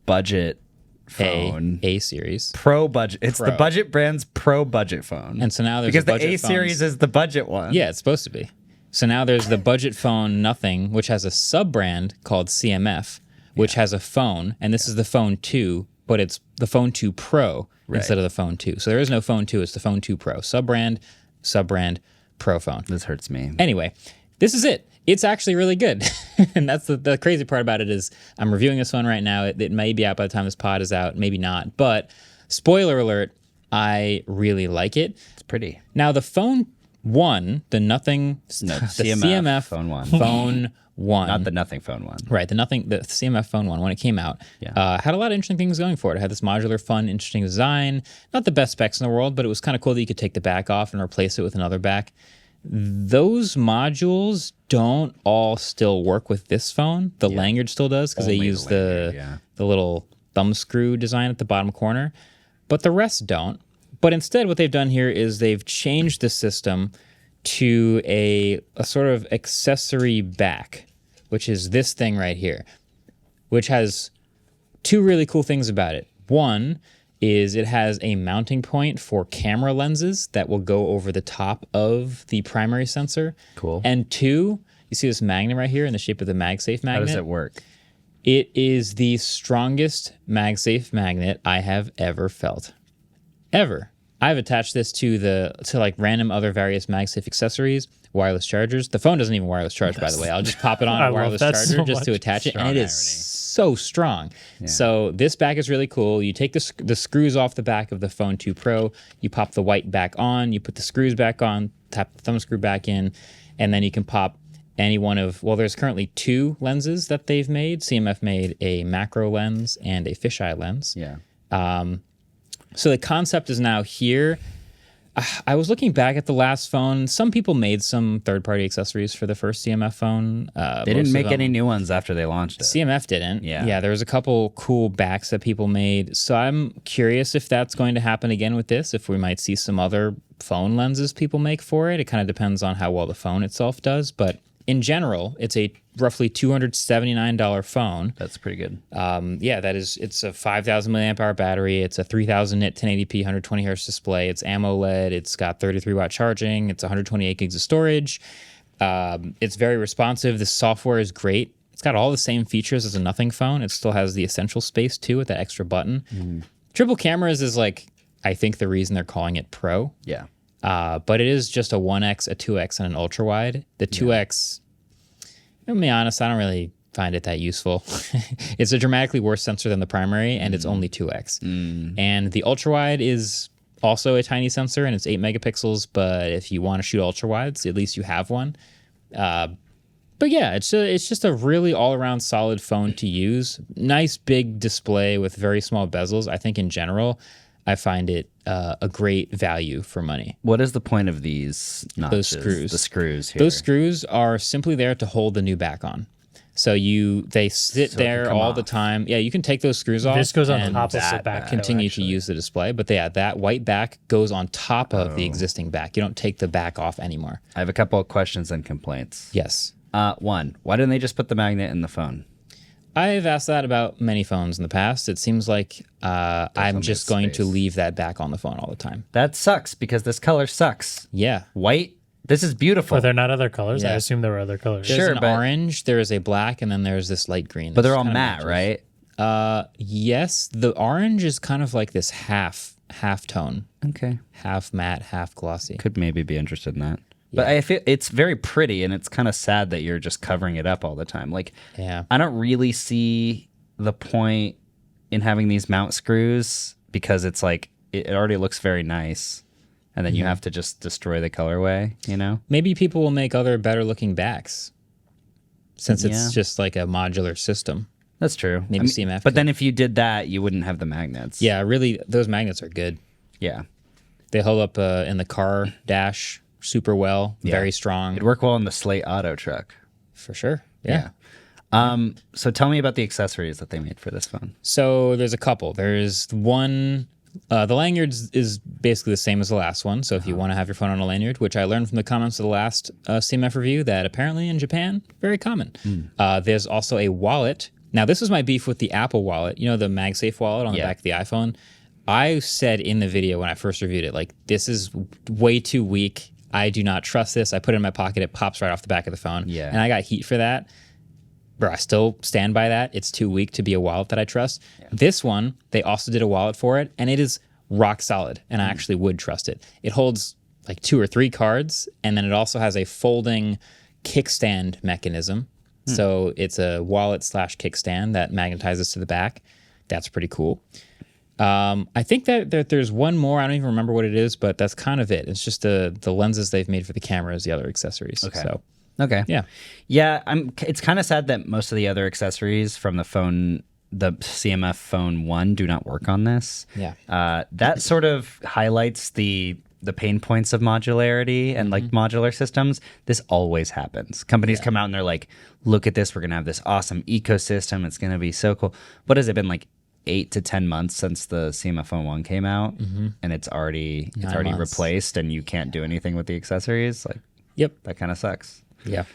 budget phone. A series. Pro budget. It's Pro. the budget brand's pro budget phone. And so now there's because a the budget A series is the budget one. Yeah, it's supposed to be. So now there's the budget phone Nothing, which has a sub-brand called CMF, which has a phone, and this is the Phone 2, but it's the Phone 2 Pro instead of the Phone 2. So there is no Phone 2, it's the Phone 2 Pro. Sub-brand, Pro phone. This hurts me. Anyway, this is it. It's actually really good. And that's the crazy part about it is I'm reviewing this one right now. It may be out by the time this pod is out, maybe not. But spoiler alert, I really like it. It's pretty. Now the Phone 1, the Nothing, No, the CMF Phone 1. Phone 1. Not the Nothing Phone 1. Right, the CMF Phone 1, when it came out, had a lot of interesting things going for it. It had this modular, fun, interesting design. Not the best specs in the world, but it was kind of cool that you could take the back off and replace it with another back. Those modules don't all still work with this phone. The lanyard still does because they Only use the lanyard, the little thumb screw design at the bottom corner, but the rest don't. But instead, what they've done here is they've changed the system to a sort of accessory back, which is this thing right here, which has two really cool things about it. One is it has a mounting point for camera lenses that will go over the top of the primary sensor. Cool. And two, you see this magnet right here in the shape of the MagSafe magnet? How does it work? It is the strongest MagSafe magnet I have ever felt. Ever. I've attached this to like random other various MagSafe accessories, wireless chargers. The phone doesn't even wireless charge, by the way. I'll just pop it on a wireless charger just to attach it, and it is so strong. Yeah. So this back is really cool. You take the screws off the back of the Phone 2 Pro, you pop the white back on, you put the screws back on, tap the thumb screw back in, and then you can pop any one of, well, there's currently two lenses that they've made. CMF made a macro lens and a fisheye lens. Yeah. So the concept is now here. I was looking back at the last phone. Some people made some third-party accessories for the first CMF phone. They didn't make any new ones after they launched it. CMF didn't. Yeah. There was a couple cool backs that people made. So I'm curious if that's going to happen again with this, if we might see some other phone lenses people make for it. It kind of depends on how well the phone itself does. But in general, it's a roughly $279 phone. That's pretty good. It's a 5,000 milliamp hour battery. It's a 3,000 nit 1080p 120 hertz display. It's AMOLED. It's got 33 watt charging. It's 128 gigs of storage. It's very responsive. The software is great. It's got all the same features as a Nothing phone. It still has the essential space too with that extra button. Triple cameras is like, I think the reason they're calling it Pro. Yeah. But it is just a 1x, a 2x, and an ultra wide. The 2x, to be honest, I don't really find it that useful. It's a dramatically worse sensor than the primary, and it's only 2x. And the ultra wide is also a tiny sensor, and it's 8 megapixels. But if you want to shoot ultra wides, at least you have one. But yeah, it's just a really all around solid phone to use. Nice big display with very small bezels. I think in general, I find it a great value for money. What is the point of these notches? Those screws. The screws here. Those screws are simply there to hold the new back on. So they sit there all the time. Yeah, you can take those screws off. This goes on and top of the back. continue to use the display. But that white back goes on top of the existing back. You don't take the back off anymore. I have a couple of questions and complaints. Yes. One, why didn't they just put the magnet in the phone? I've asked that about many phones in the past. It seems like I'm just going to leave that back on the phone all the time. That sucks because this color sucks. Yeah. White, this is beautiful. Are there not other colors? Yeah. I assume there were other colors. There's Sure, an but- orange, there is a black, and then there's this light green. But they're that's all kind of matte, matches. right? Yes, the orange is kind of like this half tone, Okay. half matte, half glossy. Could maybe be interested in that. But I feel it's very pretty, and it's kind of sad that you're just covering it up all the time. Like, Yeah. I don't really see the point in having these mount screws because it's like it already looks very nice, and then you have to just destroy the colorway, you know? Maybe people will make other better looking backs since Yeah. it's just like a modular system. That's true. Maybe CMF But could. then if you did that, you wouldn't have the magnets. Yeah, really, those magnets are good. Yeah. They hold up in the car dash super well, very strong. It'd work well in the Slate Auto truck. For sure. Yeah. So tell me about the accessories that they made for this phone. So there's a couple. There's one, the lanyard is basically the same as the last one. So if you want to have your phone on a lanyard, which I learned from the comments of the last CMF review that apparently in Japan, very common. There's also a wallet. Now this is my beef with the Apple wallet, you know, the MagSafe wallet on the back of the iPhone. I said in the video when I first reviewed it, like, this is way too weak. I do not trust this. I put it in my pocket. It pops right off the back of the phone. Yeah. And I got heat for that. Bro, I still stand by that. It's too weak to be a wallet that I trust. Yeah. This one, they also did a wallet for it, and it is rock solid, and I actually would trust it. It holds like 2 or 3 cards, and then it also has a folding kickstand mechanism. So it's a wallet / kickstand that magnetizes to the back. That's pretty cool. I think that there's one more. I don't even remember what it is, but that's kind of it. It's just the lenses they've made for the cameras, the other accessories. Okay. So, Okay. yeah. Yeah, it's kind of sad that most of the other accessories from the phone, the CMF Phone 1, do not work on this. Yeah. That sort of highlights the pain points of modularity and like modular systems. This always happens. Companies come out and they're like, look at this, we're going to have this awesome ecosystem. It's going to be so cool. What has it been, like 8 to 10 months since the CMF Phone 1 came out, and it's already months. replaced and you can't do anything with the accessories? Like, Yep. that kind of sucks. Yeah.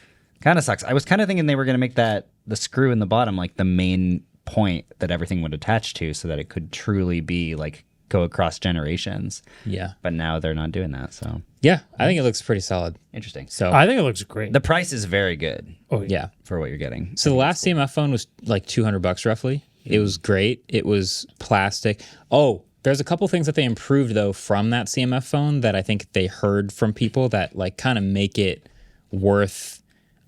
Kind of sucks. I was kind of thinking they were going to make that the screw in the bottom like the main point that everything would attach to, so that it could truly be like go across generations. Yeah. But now they're not doing that. So Yeah. I think it looks pretty solid. interesting. So, I think it looks great. The price is very good yeah. for what you're getting. So the last CMF phone was like $200 roughly. It was great. It was plastic. Oh, there's a couple things that they improved though from that CMF phone that I think they heard from people that like kind of make it worth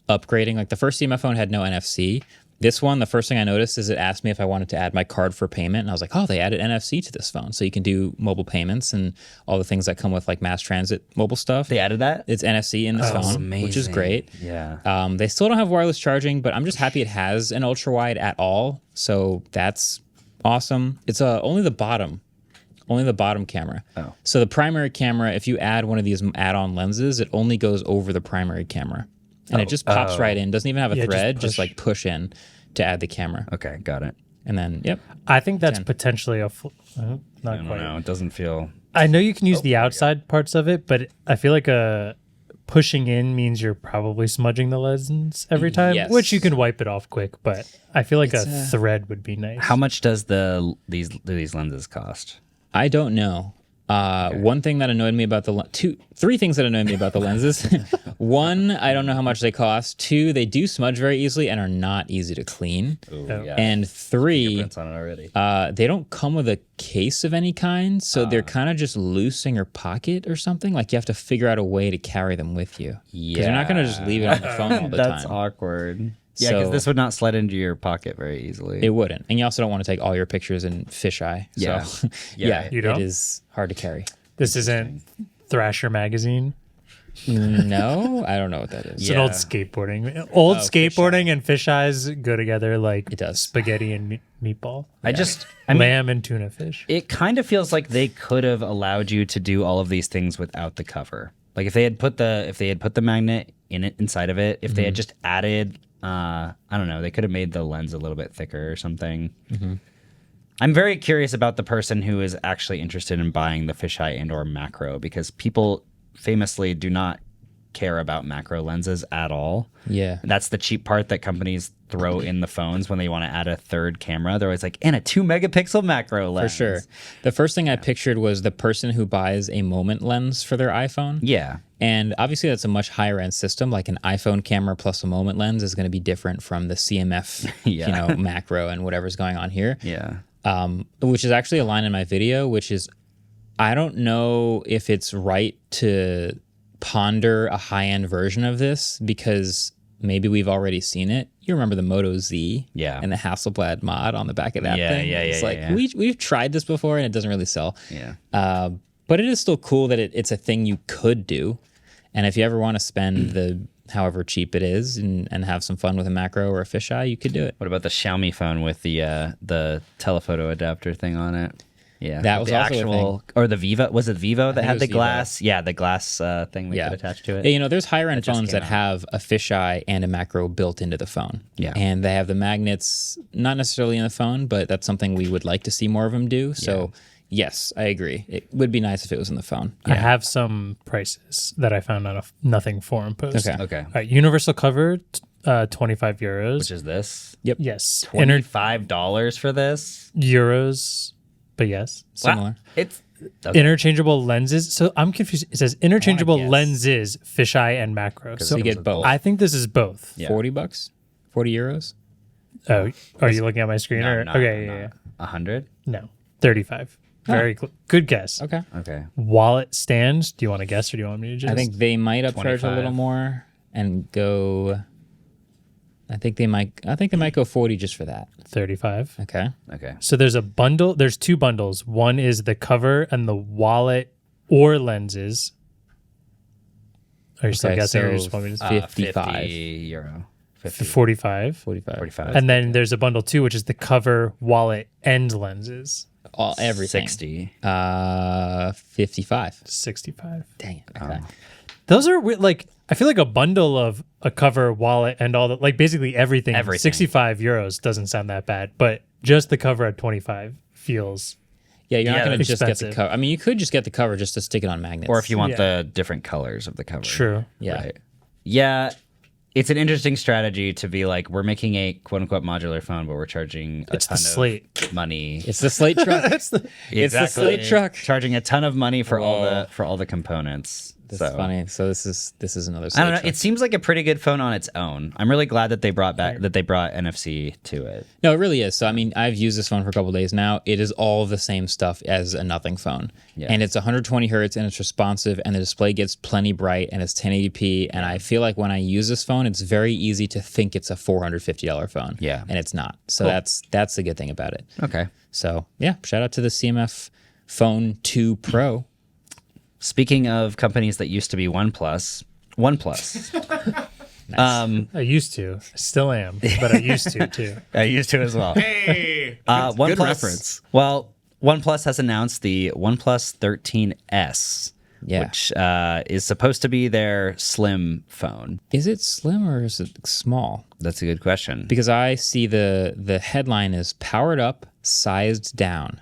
upgrading. Like the first CMF phone had no NFC. This one, the first thing I noticed is it asked me if I wanted to add my card for payment. And I was like, oh, they added NFC to this phone. So you can do mobile payments and all the things that come with like mass transit mobile stuff. They added that? It's NFC in this phone, which is amazing. great. Yeah. They still don't have wireless charging, but I'm just happy it has an ultra wide at all. So that's awesome. It's only the bottom camera. Oh. So the primary camera, if you add one of these add-on lenses, it only goes over the primary camera. And it just pops right in. Doesn't even have a thread, just like push in to add the camera. Okay, got it. And then, yep. I think that's potentially a not I don't quite. know. It doesn't feel... I know you can use the outside parts of it, but I feel like pushing in means you're probably smudging the lens every time, Yes. which you can wipe it off quick. But I feel like a thread would be nice. How much does these lenses cost? I don't know. One thing that annoyed me about three things that annoyed me about the lenses. One, I don't know how much they cost. 2, they do smudge very easily and are not easy to clean. Ooh, yeah. And 3, Fingerprints on it already. they don't come with a case of any kind, so they're kind of just loose in your pocket or something. Like you have to figure out a way to carry them with you. Because you're not going to just leave it on the phone all the That's time. awkward. Yeah, because So- this would not slide into your pocket very easily. It wouldn't. And you also don't want to take all your pictures in fisheye. Yeah. So, Yeah. You it don't? is hard to carry. This isn't Thrasher magazine. No, I don't know what that is. It's an old Yeah. skateboarding. Oh, Skateboarding and fish eyes go together like It does. spaghetti and meatball. I mean, Lamb and tuna fish. it kind of feels like they could have allowed you to do all of these things without the cover. Like if they had put the magnet inside of it, if they had just added I don't know, they could have made the lens a little bit thicker or something. I'm very curious about the person who is actually interested in buying the fisheye and or macro, because people famously do not care about macro lenses at all. Yeah. That's the cheap part that companies throw in the phones when they want to add a third camera. They're always like, and a 2-megapixel macro For lens. sure. The first thing I pictured was the person who buys a moment lens for their iPhone. Yeah. And obviously that's a much higher end system. Like an iPhone camera plus a moment lens is going to be different from the CMF, Yeah. macro and whatever's going on here. Yeah. Which is actually a line in my video, which is, I don't know if it's right to ponder a high-end version of this, because maybe we've already seen it. You remember the Moto Z, Yeah. and the Hasselblad mod on the back of that thing. It's like we've tried this before, and it doesn't really sell. Yeah. But it is still cool that it's a thing you could do. And if you ever want to spend the however cheap it is and have some fun with a macro or a fisheye, you could do it. What about the Xiaomi phone with the telephoto adapter thing on it? Yeah, That with was the also a actual, or the Vivo. Was it Vivo that think it had was the Vivo. glass? Yeah, the glass thing that could attach to it. Yeah, there's higher end just phones came that out. have a fisheye and a macro built into the phone. Yeah. And they have the magnets, not necessarily in the phone, but that's something we would like to see more of them do. So, yes, I agree. It would be nice if it was in the phone. I have some prices that I found on a Nothing forum post. Okay. Okay, All right, universal cover, 25 euros. which is this? Yes. Inter- $25 for this? euros, but yes. Similar. Wow. It's okay. Interchangeable lenses. So I'm confused. It says interchangeable guess. lenses, fisheye, and macro. So you get both. I think this is both. Yeah. $40? 40 euros? Oh, are you looking at my screen? or? No, Okay, no, yeah. 100? No, 35. Very good guess. Okay. Okay. Wallet stand. Do you want to guess or do you want me to just? I think they might upcharge a 25. little more and go. I think they might go 40 just for that. 35. Okay. Okay. So there's a bundle. There's two bundles. One is the cover and the wallet or lenses. Are you still Okay, guessing or you so just want me to 55. 50 euro. 50. 45? 45. 45. And then there's a bundle two, which is the cover, wallet, and lenses. Everything. 60. 55. 65. Dang it. Okay. Those are like, I feel like a bundle of a cover, wallet, and all that, like basically everything. Everything. 65 euros doesn't sound that bad, but just the cover at 25 feels. Yeah, you're not Yeah, going to that's just get the expensive. cover. I mean, you could just get the cover just to stick it on magnets. Or if you want Yeah. the different colors of the cover. True. Yeah. Right. Yeah. It's an interesting strategy to be like, we're making a quote unquote modular phone, but we're charging a It's the ton Slate. of money. It's the Slate truck. It's the Slate truck. Charging a ton of money for Whoa. all the components. That's so funny. So this is another I Slate don't know. truck. It seems like a pretty good phone on its own. I'm really glad that they brought NFC to it. No, it really is. So, I mean, I've used this phone for a couple of days now. It is all the same stuff as a Nothing phone. Yeah. And it's 120 hertz and it's responsive and the display gets plenty bright and it's 1080p. And I feel like when I use this phone, it's very easy to think it's a $450 phone. Yeah. And it's not. So that's the good thing about it. Okay. So, yeah, shout out to the CMF Phone 2 Pro. Speaking of companies that used to be OnePlus. I used to. I still am, but I used to too. I used to as well. Hey, OnePlus, good reference. Well, OnePlus has announced the OnePlus 13S, Yeah. which is supposed to be their slim phone. Is it slim or is it small? That's a good question. Because I see the headline is powered up, sized down.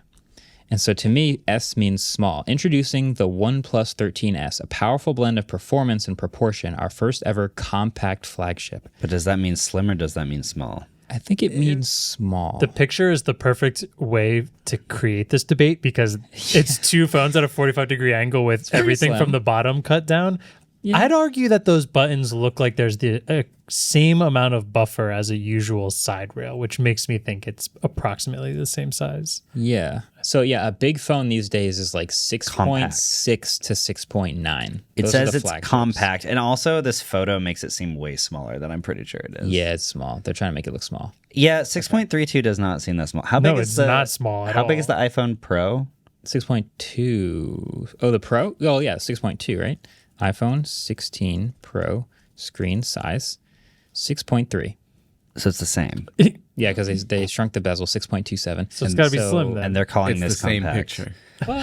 And so to me, S means small. Introducing the OnePlus 13S, a powerful blend of performance and proportion, our first ever compact flagship. But does that mean slim or does that mean small? I think it means small. The picture is the perfect way to create this debate because it's two phones at a 45-degree angle with pretty everything slim. from the bottom cut down. Yeah. I'd argue that those buttons look like there's the same amount of buffer as a usual side rail, which makes me think it's approximately the same size. Yeah. So yeah, a big phone these days is like 6.6 to 6.9. It Those are says the it's flagships. compact. And also, this photo makes it seem way smaller than I'm pretty sure it is. Yeah, it's small. They're trying to make it look small. Yeah, 6.32 does not seem that small. How big No, is it's the, not small at How big all. is the iPhone Pro? 6.2. Oh, the Pro? Oh, yeah, 6.2, right? iPhone 16 Pro screen size 6.3. So it's the same. Yeah, because they shrunk the bezel 6.27. So it's got to be slim then. And they're calling It's the this same compact. picture.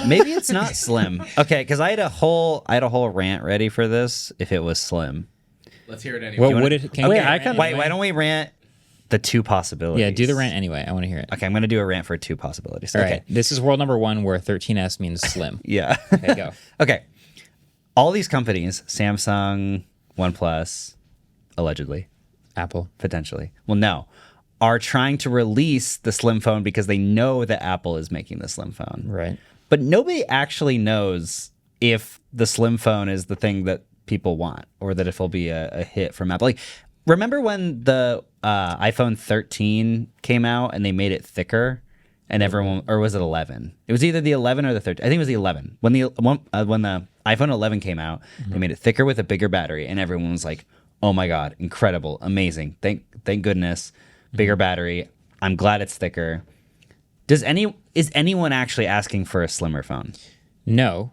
Maybe it's not slim. Okay, because I had a whole rant ready for this if it was slim. Let's hear it anyway. What would it? Can Wait, we I rant kinda- Why anyway? don't we rant the two possibilities? Yeah, do the rant anyway. I want to hear it. Okay, I'm going to do a rant for two possibilities. All okay. right. This is world number 1 where 13S means slim. Yeah. Okay, go. Okay. All these companies, Samsung, OnePlus, allegedly, Apple. potentially, well, no, are trying to release the slim phone because they know that Apple is making the slim phone. Right. But nobody actually knows if the slim phone is the thing that people want or that if it'll be a hit from Apple. Like, remember when the iPhone 13 came out and they made it thicker? And everyone, or was it 11? It was either the 11 or the 13. I think it was the 11. When the iPhone 11 came out, they made it thicker with a bigger battery, and everyone was like, oh my God, incredible, amazing. Thank goodness. Bigger battery. I'm glad it's thicker. Is anyone actually asking for a slimmer phone? No.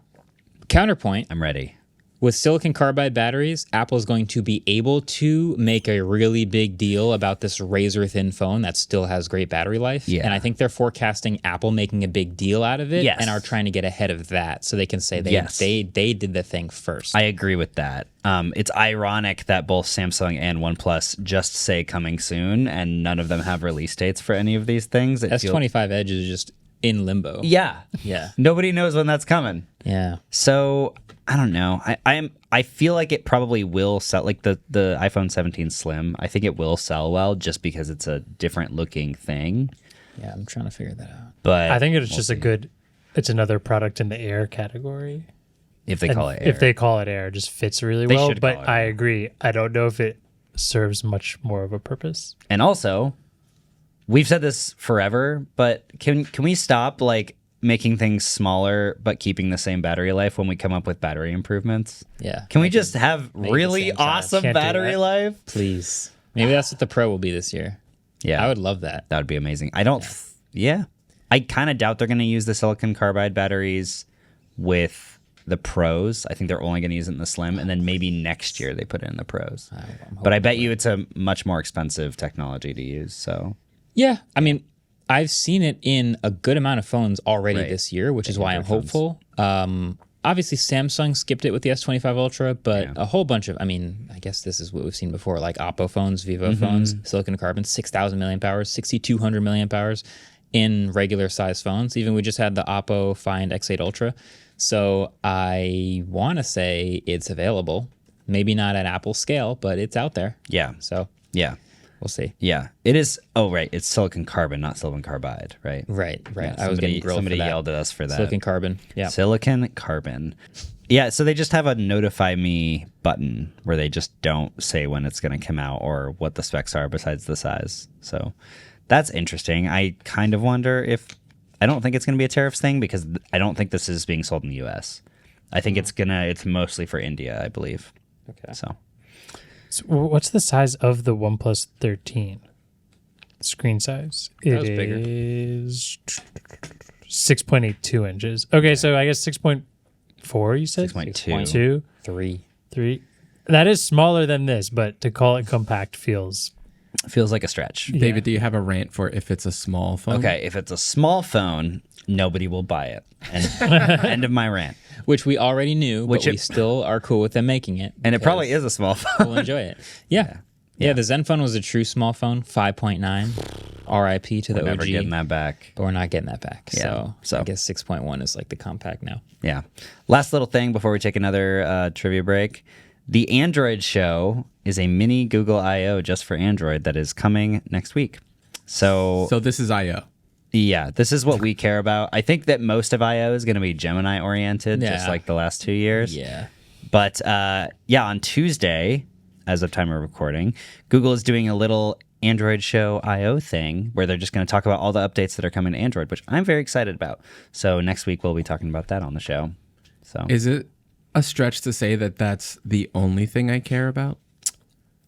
Counterpoint. I'm ready. With silicon carbide batteries, Apple is going to be able to make a really big deal about this razor thin phone that still has great battery life. Yeah. And I think they're forecasting Apple making a big deal out of it Yes. and are trying to get ahead of that so they can say they did the thing first. I agree with that. It's ironic that both Samsung and OnePlus just say coming soon, and none of them have release dates for any of these things. S25 Edge is just in limbo. Yeah. Yeah. Nobody knows when that's coming. Yeah. So I don't know. I feel like it probably will sell, like the iPhone 17 Slim. I think it will sell well just because it's a different looking thing. Yeah, I'm trying to figure that out. But I think it's just it's another product in the Air category. if they And call it Air. If they call it Air, it just fits really They well. should call But it I Air. agree. I don't know if it serves much more of a purpose. And also, we've said this forever, but can we stop like making things smaller but keeping the same battery life when we come up with battery improvements? Yeah. Can we just have it the really same size. awesome Can't do battery that. life? Please. Maybe that's what the Pro will be this year. Yeah, I would love that. that would be amazing. I don't. I kind of doubt they're going to use the silicon carbide batteries with the Pros. I think they're only going to use it in the Slim, and then maybe next year they put it in the Pros. But I bet you it's a much more expensive technology to use. So Yeah. I mean, I've seen it in a good amount of phones already Right. this year, which is why I'm Android hopeful. Obviously, Samsung skipped it with the S25 Ultra, but a whole bunch of, I guess this is what we've seen before, like Oppo phones, Vivo phones, silicon carbon, 6,000 milliamp hours, 6,200 milliamp hours in regular size phones. Even we just had the Oppo Find X8 Ultra. So I want to say it's available. Maybe not at Apple scale, but it's out there. yeah, So yeah, we'll see. yeah. It is. Oh, right. It's silicon carbon, not silicon carbide. Right. Right. Yeah, I was getting grilled somebody for that. yelled at us for that. Silicon carbon. Yeah. Silicon carbon. Yeah, so they just have a notify me button where they just don't say when it's going to come out or what the specs are besides the size. So that's interesting. I kind of wonder if I don't think it's going to be a tariffs thing because I don't think this is being sold in the US. I think it's mostly for India, I believe. Okay. So What's the size of the OnePlus 13? Screen size. That was bigger. Is 6.82 inches. Okay, so I guess 6.4 you said? 6.2. 2, 3. That is smaller than this, but to call it compact feels... feels like a stretch. David, do you have a rant for if it's a small phone? Okay, if it's a small phone, nobody will buy it. And end of my rant. Which we already knew, but we still are cool with them making it. And it probably is a small phone. We'll enjoy it. Yeah. The Zenfone was a true small phone, 5.9. RIP to the Never OG. getting that back. But we're not getting that back. Yeah, So I guess 6.1 is like the compact now. Yeah. Last little thing before we take another trivia break. The Android show is a mini Google I/O just for Android that is coming next week. So this is I/O. yeah, this is what we care about. I think that most of I/O is going to be Gemini oriented, just Yeah. like the last 2 years. Yeah. But on Tuesday, as of time of recording, Google is doing a little Android show I/O thing where they're just going to talk about all the updates that are coming to Android, which I'm very excited about. So next week we'll be talking about that on the show. So Is it a stretch to say that that's the only thing I care about?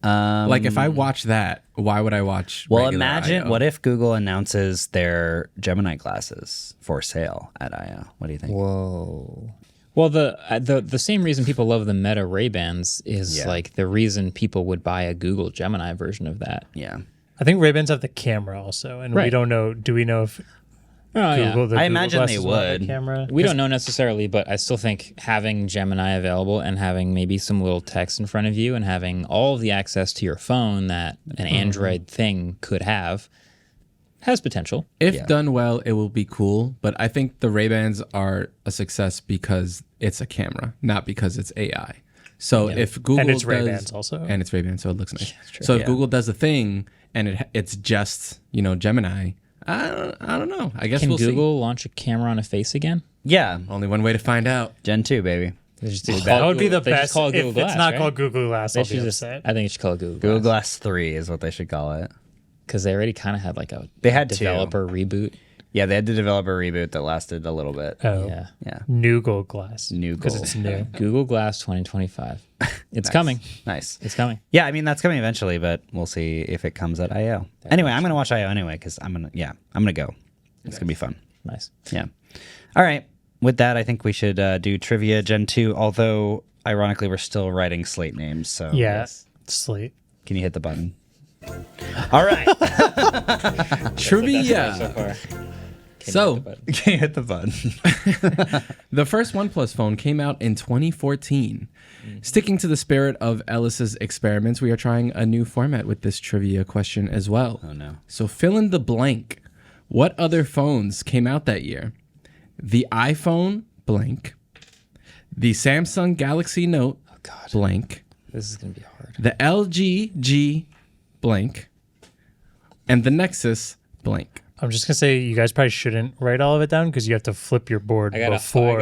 Like if I watch that, why would I watch? well, regular imagine I/O? what if Google announces their Gemini glasses for sale at I/O? What do you think? Whoa. Well, the same reason people love the Meta Ray-Bans is like the reason people would buy a Google Gemini version of that. Yeah. I think Ray-Bans have the camera also, and we Right. don't know. Do we know if Oh, Google? The I Google imagine they glasses will have would. a camera. We don't know necessarily, but I still think having Gemini available and having maybe some little text in front of you and having all of the access to your phone that an Android thing could have has potential. If done well, it will be cool. But I think the Ray-Bans are a success because it's a camera, not because it's AI. So if Google And it's does, Ray-Bans also. and it's Ray-Bans, so it looks nice. So if Google does a thing and it's just Gemini, I don't know. I guess Can we'll Google launch a camera on a face again? Yeah. see. Only one way to find out. Gen 2, baby. They just do That would be the they just best. call it If Google Glass, it's not right? called Google Glass, They I'll be should just, upset. I think it should call it Google Google Glass Glass 3 is what they should call it. because they already kind of had like a They had two. developer reboot. Yeah, they had to develop a reboot that lasted a little bit. Oh, Yeah. Yeah. new gold glass. New because gold. it's new. Google Glass 2025. It's coming. Nice. It's coming. Yeah, I mean that's coming eventually, but we'll see if it comes at I/O. Anyway, I'm gonna watch I/O anyway because I'm gonna go. It's gonna be fun. Nice. Yeah. All right. With that, I think we should do trivia Gen 2. Although ironically, we're still writing Slate names. So Yeah, Slate. can you hit the button? All right. Trivia. So far. So, Can you hit the button? the first OnePlus phone came out in 2014. Sticking to the spirit of Ellis's experiments, we are trying a new format with this trivia question as well. Oh no. So fill in the blank. What other phones came out that year? The iPhone, blank. The Samsung Galaxy Note, blank. This is going to be hard. The LG G, blank. And the Nexus, blank. I'm just gonna say you guys probably shouldn't write all of it down because you have to flip your board before.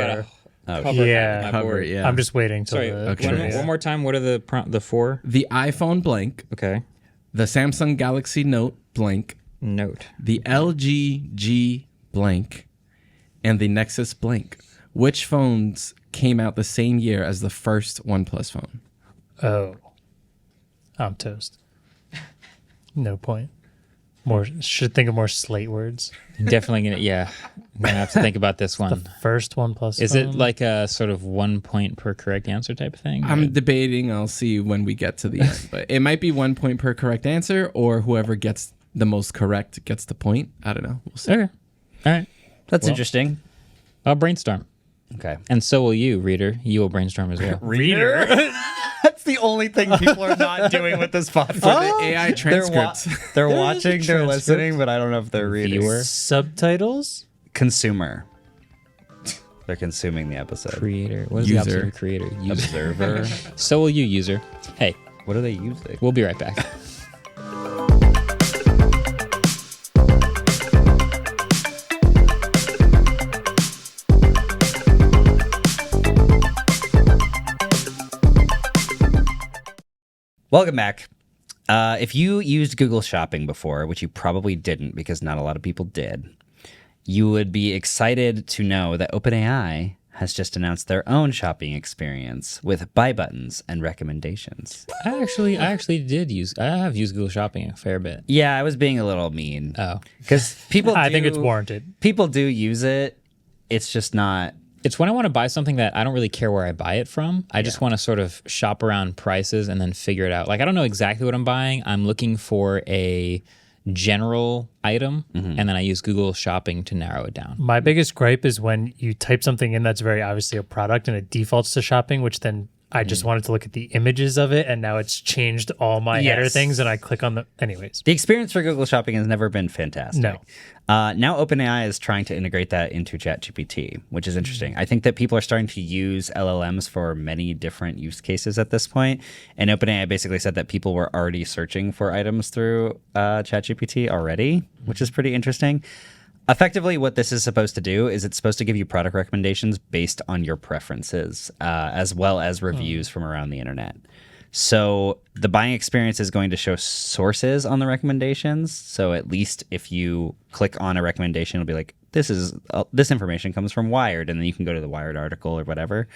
cover Yeah. my Cover board. it, yeah. I'm just waiting till Sorry, the one more time. What are the four? The iPhone, blank. Okay. The Samsung Galaxy Note, blank. Note. The LG G, blank. And the Nexus, blank. Which phones came out the same year as the first OnePlus phone? Oh, I'm toast. No point. Should think of more Slate words. Definitely gonna. Yeah, I'm gonna have to think about this one. First OnePlus. Is phone? it like a sort of 1 point per correct answer type of thing? I'm debating. I'll see when we get to the end. But it might be 1 point per correct answer, or whoever gets the most correct gets the point. I don't know. We'll see. Okay. All right. That's interesting. I'll brainstorm, Okay. and so will you, reader. You will brainstorm as well. Reader. That's the only thing people are not doing with this podcast. The AI transcripts. They're watching, they're transcript. listening, but I don't know if they're reading. Viewer. subtitles? Consumer. They're consuming the episode. Creator. What is User. the opposite of creator? User. Observer. So will you, user. Hey, What are they using? we'll be right back. Welcome back. If you used Google Shopping before, which you probably didn't because not a lot of people did, you would be excited to know that OpenAI has just announced their own shopping experience with buy buttons and recommendations. I actually did use. I have used Google Shopping a fair bit. Yeah, I was being a little mean. Oh, Because people I think it's warranted. People do use it. It's just not. it's when I want to buy something that I don't really care where I buy it from. I just want to sort of shop around prices and then figure it out. Like, I don't know exactly what I'm buying. I'm looking for a general item, and then I use Google Shopping to narrow it down. My biggest gripe is when you type something in that's very obviously a product and it defaults to shopping, which then I just wanted to look at the images of it, and now it's changed all my header Yes. things, and I click on the... Anyways. The experience for Google Shopping has never been fantastic. No. Now OpenAI is trying to integrate that into ChatGPT, which is interesting. I think that people are starting to use LLMs for many different use cases at this point, and OpenAI basically said that people were already searching for items through ChatGPT already, which is pretty interesting. Effectively, what this is supposed to do is it's supposed to give you product recommendations based on your preferences, as well as reviews from around the internet. So the buying experience is going to show sources on the recommendations. So at least if you click on a recommendation, it'll be like, this information comes from Wired, and then you can go to the Wired article or whatever.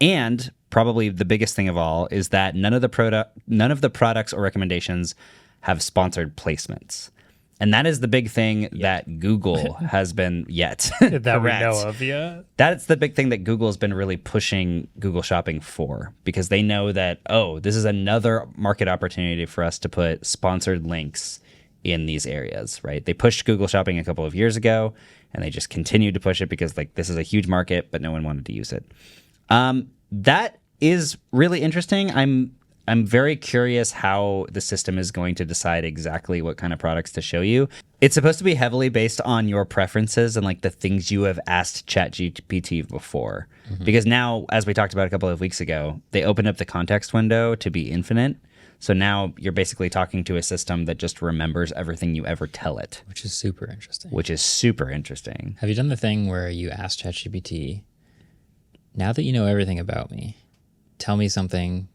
And probably the biggest thing of all is that none of the products or recommendations have sponsored placements. And that is the big thing that Google has been yet. That we Correct. know of, yeah. That's the big thing that Google has been really pushing Google Shopping for, because they know that, this is another market opportunity for us to put sponsored links in these areas, right? They pushed Google Shopping a couple of years ago, and they just continued to push it because this is a huge market, but no one wanted to use it. That is really interesting. I'm very curious how the system is going to decide exactly what kind of products to show you. It's supposed to be heavily based on your preferences and the things you have asked ChatGPT before. Because now, as we talked about a couple of weeks ago, they opened up the context window to be infinite. So now you're basically talking to a system that just remembers everything you ever tell it, Which is super interesting. which is super interesting. Have you done the thing where you ask ChatGPT, now that you know everything about me, tell me something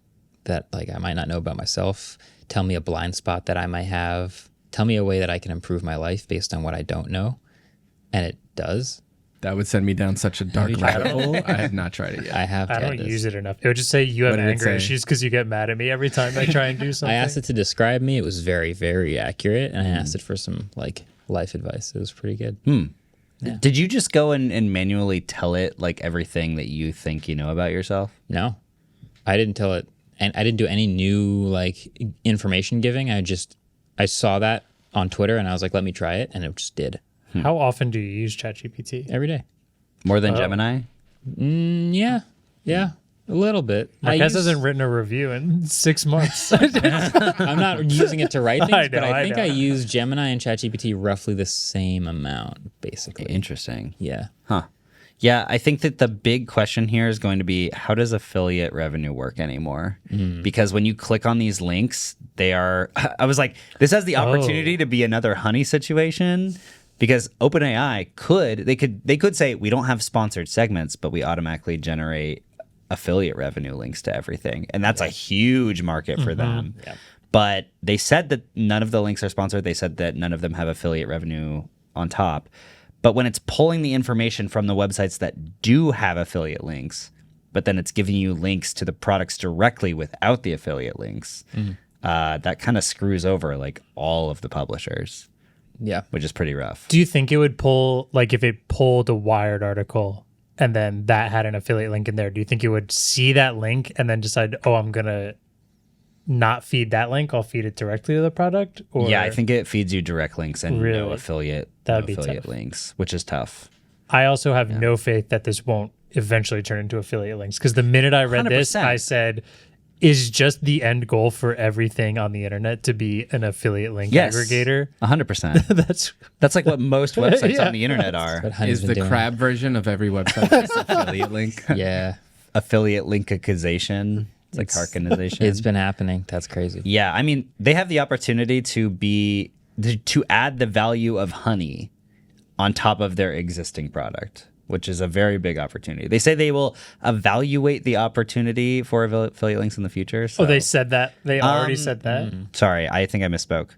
that I might not know about myself, tell me a blind spot that I might have, tell me a way that I can improve my life based on what I don't know. And it does. That would send me down such a dark rabbit hole. I have not tried it yet. I have I tried don't this. use it enough. It would just say you have What did it anger say? issues because you get mad at me every time I try and do something. I asked it to describe me. It was very, very accurate. And I asked it for some like life advice. It was pretty good. Did you just go and manually tell it like everything that you think you know about yourself? No, I didn't tell it. And I didn't do any new like information giving. I saw that on Twitter and I was like, let me try it. And it just did. How often do you use ChatGPT? Every day. More than Gemini? Yeah, a little bit. Marques hasn't written a review in 6 months. I'm not using it to write things, I but know, I I think know. I use Gemini and ChatGPT roughly the same amount, basically. Interesting. Yeah. Huh. Yeah, I think that the big question here is going to be, how does affiliate revenue work anymore? Because when you click on these links, they are, I was like, this has the opportunity to be another honey situation. Because OpenAI they could say, we don't have sponsored segments, but we automatically generate affiliate revenue links to everything. And that's a huge market for them. Yeah. But they said that none of the links are sponsored. They said that none of them have affiliate revenue on top. But when it's pulling the information from the websites that do have affiliate links, but then it's giving you links to the products directly without the affiliate links, that kind of screws over like all of the publishers, Yeah. which is pretty rough. Do you think it would pull, like if it pulled a Wired article and then that had an affiliate link in there, do you think it would see that link and then decide, oh, I'm going to not feed that link, I'll feed it directly to the product? Or Yeah, I think it feeds you direct links and no Really? affiliate, That no would be affiliate tough. links, which is tough. I also have no faith that this won't eventually turn into affiliate links, because the minute I read this, 100%. I said, is just the end goal for everything on the internet to be an affiliate link aggregator? 100%. That's like what most websites Yeah. on the internet are. What Honey's Is been the doing. crab version of every website just affiliate link? Yeah. Affiliate linkicization. It's like harkenization. It's been happening. That's crazy. Yeah, I mean, they have the opportunity to add the value of honey on top of their existing product, which is a very big opportunity. They say they will evaluate the opportunity for affiliate links in the future. So. Oh, they said that? They already said that? Sorry, I think I misspoke.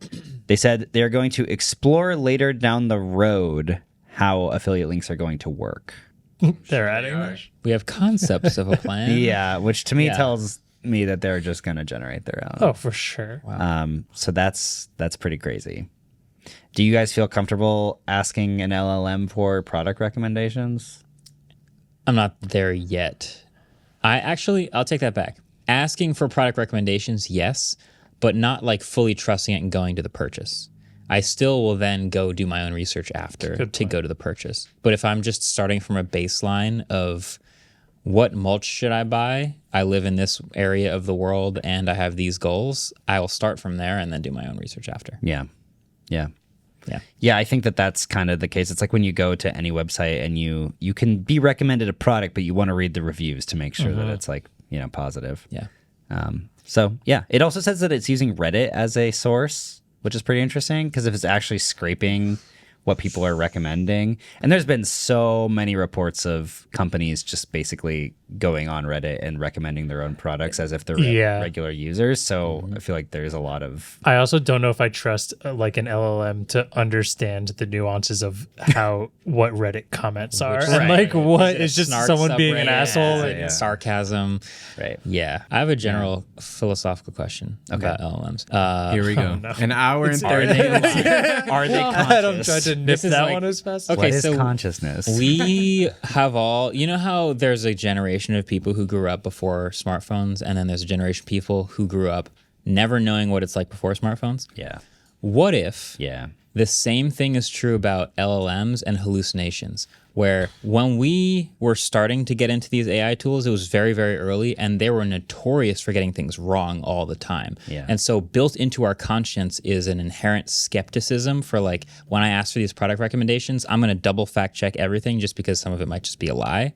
They said they're going to explore later down the road how affiliate links are going to work. They're adding that? We have concepts of a plan. Yeah, which to me Yeah. tells me that they're just going to generate their own. Oh, for sure. So that's pretty crazy. Do you guys feel comfortable asking an LLM for product recommendations? I'm not there yet. I'll take that back. Asking for product recommendations, yes, but not like fully trusting it and going to the purchase. I still will then go do my own research after to go to the purchase. But if I'm just starting from a baseline of what mulch should I buy? I live in this area of the world and I have these goals. I will start from there and then do my own research after. Yeah. Yeah. Yeah, I think that that's kind of the case. It's like when you go to any website and you can be recommended a product, but you want to read the reviews to make sure that it's like, positive. Yeah. So yeah, it also says that it's using Reddit as a source, which is pretty interesting because if it's actually scraping what people are recommending, and there's been so many reports of companies just basically going on Reddit and recommending their own products as if they're regular users. So I feel like there's a lot of I also don't know if I trust like an LLM to understand the nuances of what Reddit comments are. And like what is just Snark someone being an subreddit? asshole. Is it sarcasm. right. Yeah. I have a general philosophical question about LLMs. Here we go. no. An hour and 30 minutes. Are they I'm conscious? trying to nip This is that like- one as fast. Okay, What is so consciousness? we have all, you know how there's a generation of people who grew up before smartphones, and then there's a generation of people who grew up never knowing what it's like before smartphones? Yeah. What if Yeah. the same thing is true about LLMs and hallucinations, where when we were starting to get into these AI tools, it was very, very early, and they were notorious for getting things wrong all the time. Yeah. And so built into our conscience is an inherent skepticism for like, when I ask for these product recommendations, I'm going to double fact check everything just because some of it might just be a lie.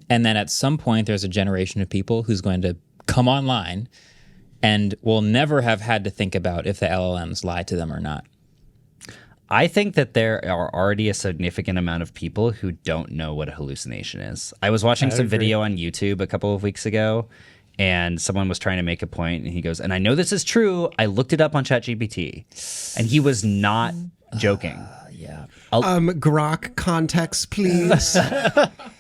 And then at some point, there's a generation of people who's going to come online and will never have had to think about if the LLMs lie to them or not. I think that there are already a significant amount of people who don't know what a hallucination is. I was watching some video on YouTube a couple of weeks ago, and someone was trying to make a point, and he goes, and I know this is true. I looked it up on ChatGPT, and he was not joking. Yeah. Grok context, please.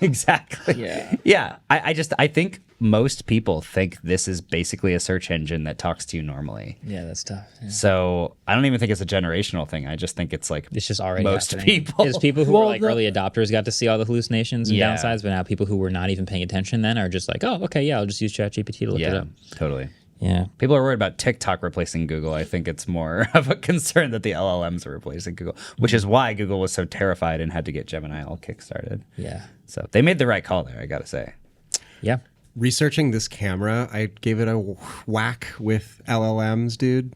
Exactly. Yeah. Yeah. I think most people think this is basically a search engine that talks to you normally. Yeah, that's tough. Yeah. So I don't even think it's a generational thing. I just think it's like It's just already most happening. people. It's people who were like early adopters got to see all the hallucinations and Yeah. downsides, but now people who were not even paying attention then are just like, oh, okay, yeah, I'll just use ChatGPT to look it Yeah, up. totally. Yeah. People are worried about TikTok replacing Google. I think it's more of a concern that the LLMs are replacing Google, which is why Google was so terrified and had to get Gemini all kickstarted. Yeah. So they made the right call there, I got to say. Yeah. Researching this camera, I gave it a whack with LLMs, dude.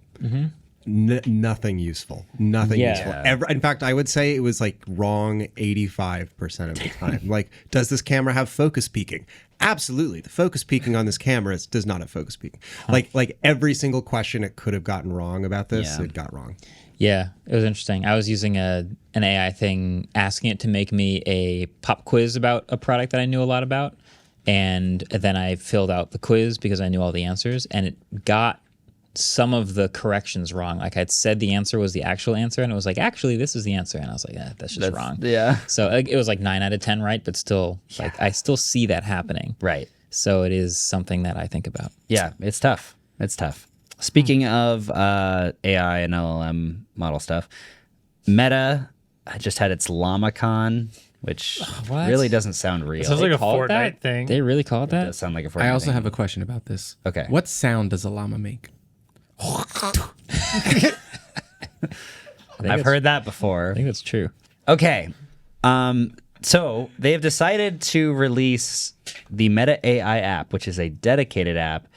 Nothing useful. Nothing Yeah. useful. In fact, I would say it was like wrong 85% of the time. Like, does this camera have focus peaking? Absolutely. The focus peaking on this camera does not have focus peaking. Like every single question it could have gotten wrong about this, Yeah. it got wrong. Yeah, it was interesting. I was using an AI thing, asking it to make me a pop quiz about a product that I knew a lot about. And then I filled out the quiz because I knew all the answers, and it got some of the corrections wrong. Like I'd said the answer was the actual answer, and it was like, actually, this is the answer. And I was like, that's just wrong. Yeah. So it was like 9 out of 10 right, but still, like I still see that happening. Right. So it is something that I think about. Yeah, it's tough. It's tough. Speaking of AI and LLM model stuff, Meta just had its LlamaCon, which What? really doesn't sound real. It sounds like a call it Fortnite that? thing. They really call it It that? does sound like a Fortnite I also thing. have a question about this. Okay. What sound does a llama make? I've heard that before. I think that's true. Okay. So they have decided to release the Meta AI app, which is a dedicated app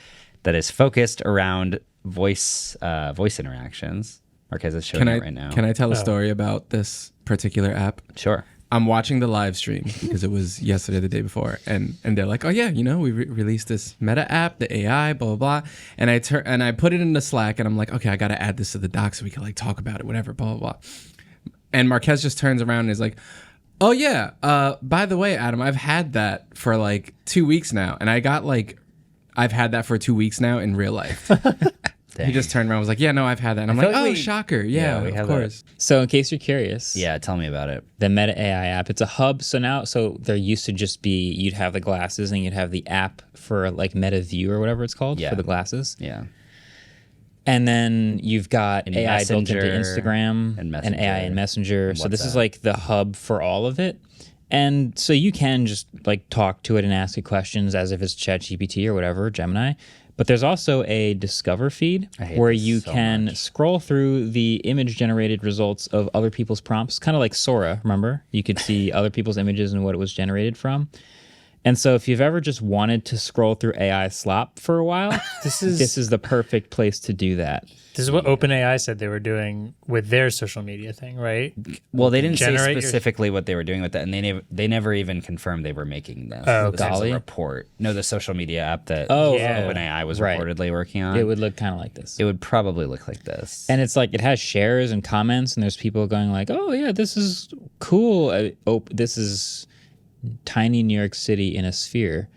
that is focused around voice interactions. Marques is showing it right now. Can I tell a story about this particular app? Sure. I'm watching the live stream because it was yesterday, the day before, and they're like, "Oh yeah, we released this Meta app, the AI, blah blah blah." And I put it in the Slack, and I'm like, "Okay, I got to add this to the doc so we can like talk about it, whatever, blah blah blah." And Marques just turns around and is like, "Oh yeah, by the way, Adam, I've had that for like 2 weeks now, and I've had that for 2 weeks now in real life." He just turned around and was like, "Yeah, no, I've had that." And I'm feel like, like "Oh, we- shocker. yeah, Yeah, we of have course." So in case you're curious, Yeah, tell me about it. the Meta AI app, it's a hub. So there used to just be, you'd have the glasses and you'd have the app for like Meta View or whatever it's called Yeah. for the glasses. Yeah. And then you've got And AI built into Messenger Instagram and and AI in Messenger. So this is WhatsApp. like the hub for all of it. And so you can just like talk to it and ask it questions as if it's ChatGPT or whatever, Gemini. But there's also a Discover feed hate where this you so can much. scroll through the image generated results of other people's prompts, kind of like Sora, remember? You could see other people's images and what it was generated from. And so if you've ever just wanted to scroll through AI slop for a while, this is the perfect place to do that. This is what OpenAI said they were doing with their social media thing, right? Well, they didn't say Generate your- specifically what they were doing with that, and they never even confirmed they were making this. Oh, This was golly. a report. No, the social media app that yeah. OpenAI was Right. reportedly working on. It would look kind of like this. It would probably look like this. And it's like it has shares and comments, and there's people going like, "Oh yeah, this is cool. This is tiny New York City in a sphere,"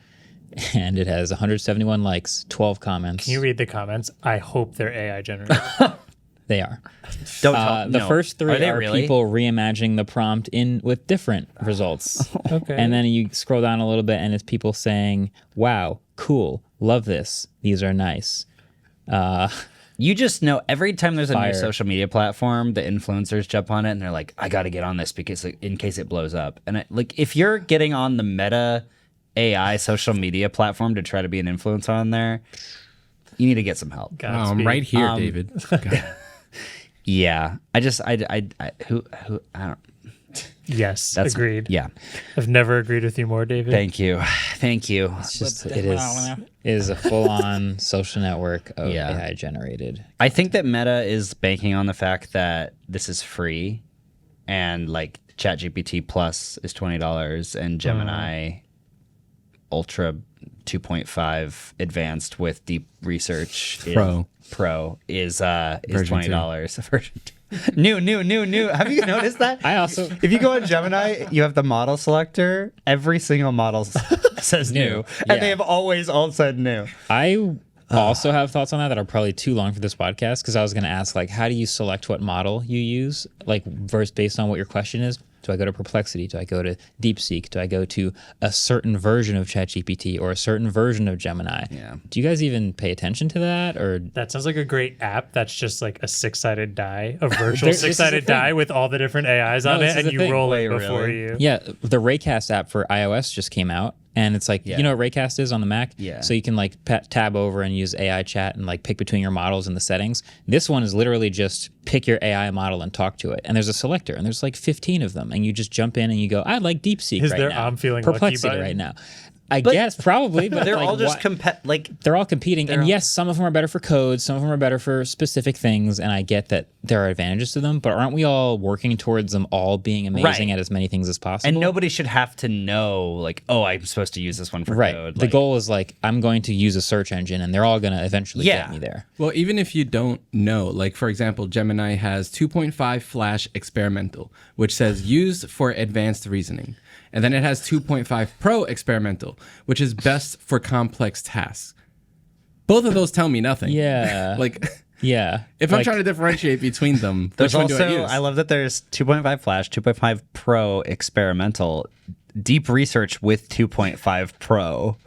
and it has 171 likes, 12 comments. Can you read the comments? I hope they're AI generated. They are. Don't talk. The no. first three they are really? people reimagining the prompt with different results. Okay. And then you scroll down a little bit, and it's people saying, "Wow, cool, love this. These are nice." You just know every time there's a Fire. new social media platform, the influencers jump on it and they're like, "I got to get on this because like, in case it blows up." And if you're getting on the Meta AI social media platform to try to be an influencer on there, you need to get some help. Wow, I'm Godspeed. right here, David. God. Yeah, I don't. Yes, That's agreed. Yeah, I've never agreed with you more, David. thank you. It's just it is a full-on social network of Yeah. AI generated. I think that Meta is banking on the fact that this is free, and like ChatGPT Plus is $20, and Gemini Ultra 2.5 Advanced with deep research Pro is $20. Version 2. New. Have you noticed that? I also, If you go on Gemini, you have the model selector. Every single model says new, and they have always all said new. I also have thoughts on that are probably too long for this podcast, because I was going to ask, like, how do you select what model you use, like, based on what your question is? Do I go to Perplexity? Do I go to DeepSeek? Do I go to a certain version of ChatGPT or a certain version of Gemini? Yeah. Do you guys even pay attention to that? Or That sounds like a great app that's just like a 6-sided die, a virtual This is the 6-sided die with all the different AIs on this it, is and the you thing. roll Wait, it before really? you. yeah, the Raycast app for iOS just came out. And it's like, you know what Raycast is on the Mac? Yeah. So you can like tab over and use AI chat and like pick between your models in the settings. This one is literally just pick your AI model and talk to it. And there's a selector, and there's like 15 of them. And you just jump in and you go, I like DeepSeek Is right there now. I'm feeling lucky Perplexity button? right now. I guess probably, but They're like, all just they're all competing. And yes, some of them are better for code, some of them are better for specific things, and I get that there are advantages to them, but aren't we all working towards them all being amazing Right. at as many things as possible? And nobody should have to know, like, oh, I'm supposed to use this one for Right. code. The Like, goal is like, I'm going to use a search engine, and they're all going to eventually Yeah. get me there. Well, even if you don't know, like for example, Gemini has 2.5 Flash Experimental, which says used for advanced reasoning. And then it has 2.5 Pro Experimental, which is best for complex tasks. Both of those tell me nothing. Yeah. Like Yeah. if I'm trying to differentiate between them, There's which one do I also, use? I love that there's 2.5 Flash, 2.5 Pro experimental, deep research with 2.5 Pro.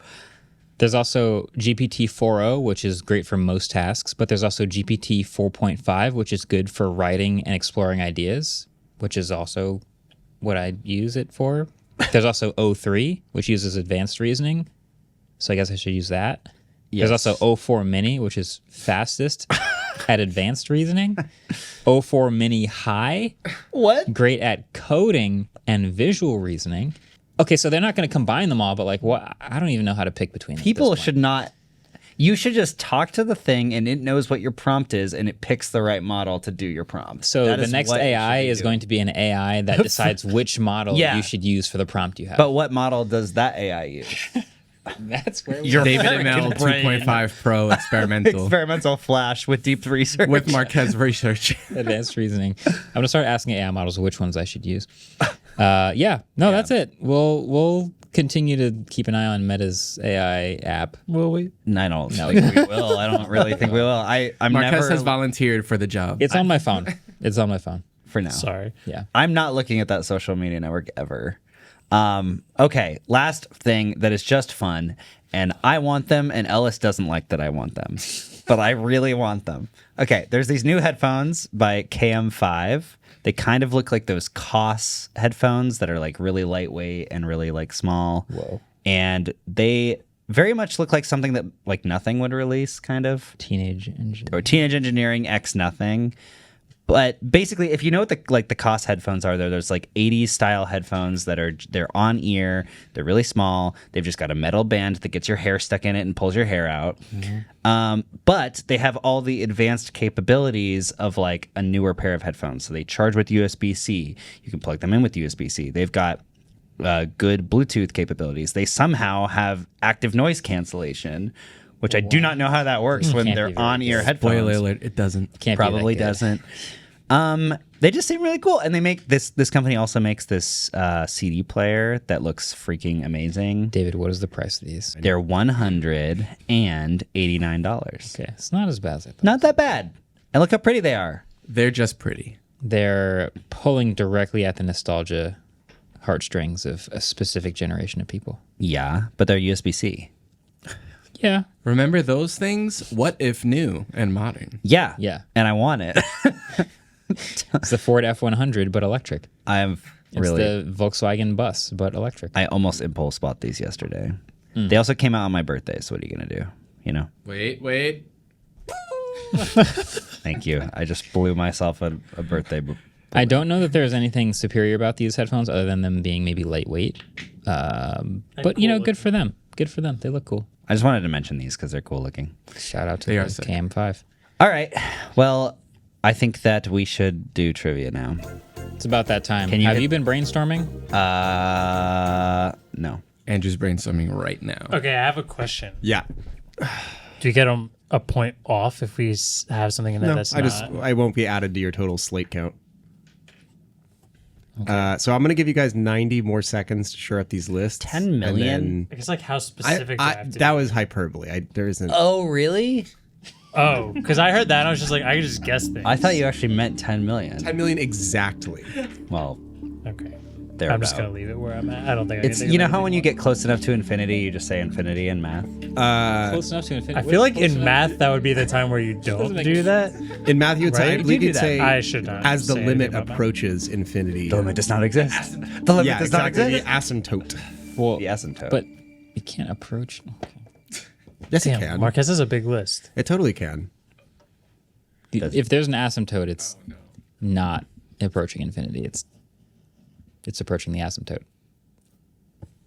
There's also GPT 4.0, which is great for most tasks, but there's also GPT 4.5, which is good for writing and exploring ideas, which is also what I use it for. There's also O3, which uses advanced reasoning. So I guess I should use that. Yes. There's also O4 Mini, which is fastest at advanced reasoning. O4 Mini High, What? great at coding and visual reasoning. Okay, so they're not going to combine them all, but like, what? I don't even know how to pick between them. at this People point. should not. You should just talk to the thing, and it knows what your prompt is, and it picks the right model to do your prompt. So That the is next what you AI should be is doing. going to be an AI that decides which model Yeah. you should use for the prompt you have. But what model does that AI use? that's where we Your David American ML brain. 2.5 Pro Experimental Experimental Flash with deep research. with Marques research. advanced reasoning. I'm gonna start asking AI models which ones I should use. That's it. We'll continue to keep an eye on Meta's AI app. Will we? I don't think we will. I don't really think we will. I'm Marques never has volunteered for the job. It's on my phone. It's on my phone. for now. Sorry. Yeah. I'm not looking at that social media network ever. Okay, last thing that is just fun, and I want them, and Ellis doesn't like that I want them, but I really want them. Okay, there's these new headphones by KM5. They kind of look like those COS headphones that are like really lightweight and really like small. Whoa. And they very much look like something that like Nothing would release, kind of. Teenage engine. Or Teenage Engineering X Nothing. But basically, if you know what the COS headphones are, there's like 80s style headphones they're on ear, they're really small, they've just got a metal band that gets your hair stuck in it and pulls your hair out. Mm-hmm. But they have all the advanced capabilities of like a newer pair of headphones. So they charge with USB-C. You can plug them in with USB-C. They've got good Bluetooth capabilities. They somehow have active noise cancellation, which I do not know how that works when Can't they're be very on-ear good. headphones. Spoiler alert, it doesn't. Can't Probably be that good. doesn't. They just seem really cool, and they make this company also makes this CD player that looks freaking amazing. David, what is the price of these? They're $189. Okay, it's not as bad as I thought. Not that bad. And look how pretty they are. They're just pretty. They're pulling directly at the nostalgia heartstrings of a specific generation of people. Yeah, but they're USB-C. Yeah. Remember those things? What if new and modern? Yeah. Yeah. And I want it. It's the Ford F100, but electric. I'm It's really. the Volkswagen bus, but electric. I almost impulse bought these yesterday. They also came out on my birthday, so what are you going to do? You know? Wait. Thank you. I just blew myself a birthday. I don't know that there's anything superior about these headphones other than them being maybe lightweight. But, you know, good for them. Good for them. They look cool. I just wanted to mention these because they're cool looking. Shout out to They the are sick. KM5. All right. Well, I think that we should do trivia now. It's about that time. Can you Have hit- you been brainstorming? No. Andrew's brainstorming right now. Okay, I have a question. Yeah. Do you get a point off if we have something in there that's not? I won't be added to your total slate count. So I'm going to give you guys 90 more seconds to shore up these lists. 10 million? I guess like how specific do I have to that be? was hyperbole. There isn't. Oh, really? Oh, because I heard that and I was just like, I could just guess things. I thought you actually meant 10 million. 10 million exactly. Well, Okay. there I'm just going to leave it where I'm at. I don't think I can It's think you of know how anything when you more. get close enough to infinity, you just say infinity in math. Close enough to infinity. I feel like in math, that would be the time where you don't do that. In math, you would say, Right? I believe You you'd do say, I should not as the say limit anything about that. approaches infinity. The limit does not exist. The limit Yeah, does not exactly. exist. The asymptote. well, The asymptote. but you can't approach. Okay. Yes, it Damn, can. Marques has a big list. It totally can. If there's an asymptote, it's not approaching infinity. It's approaching the asymptote.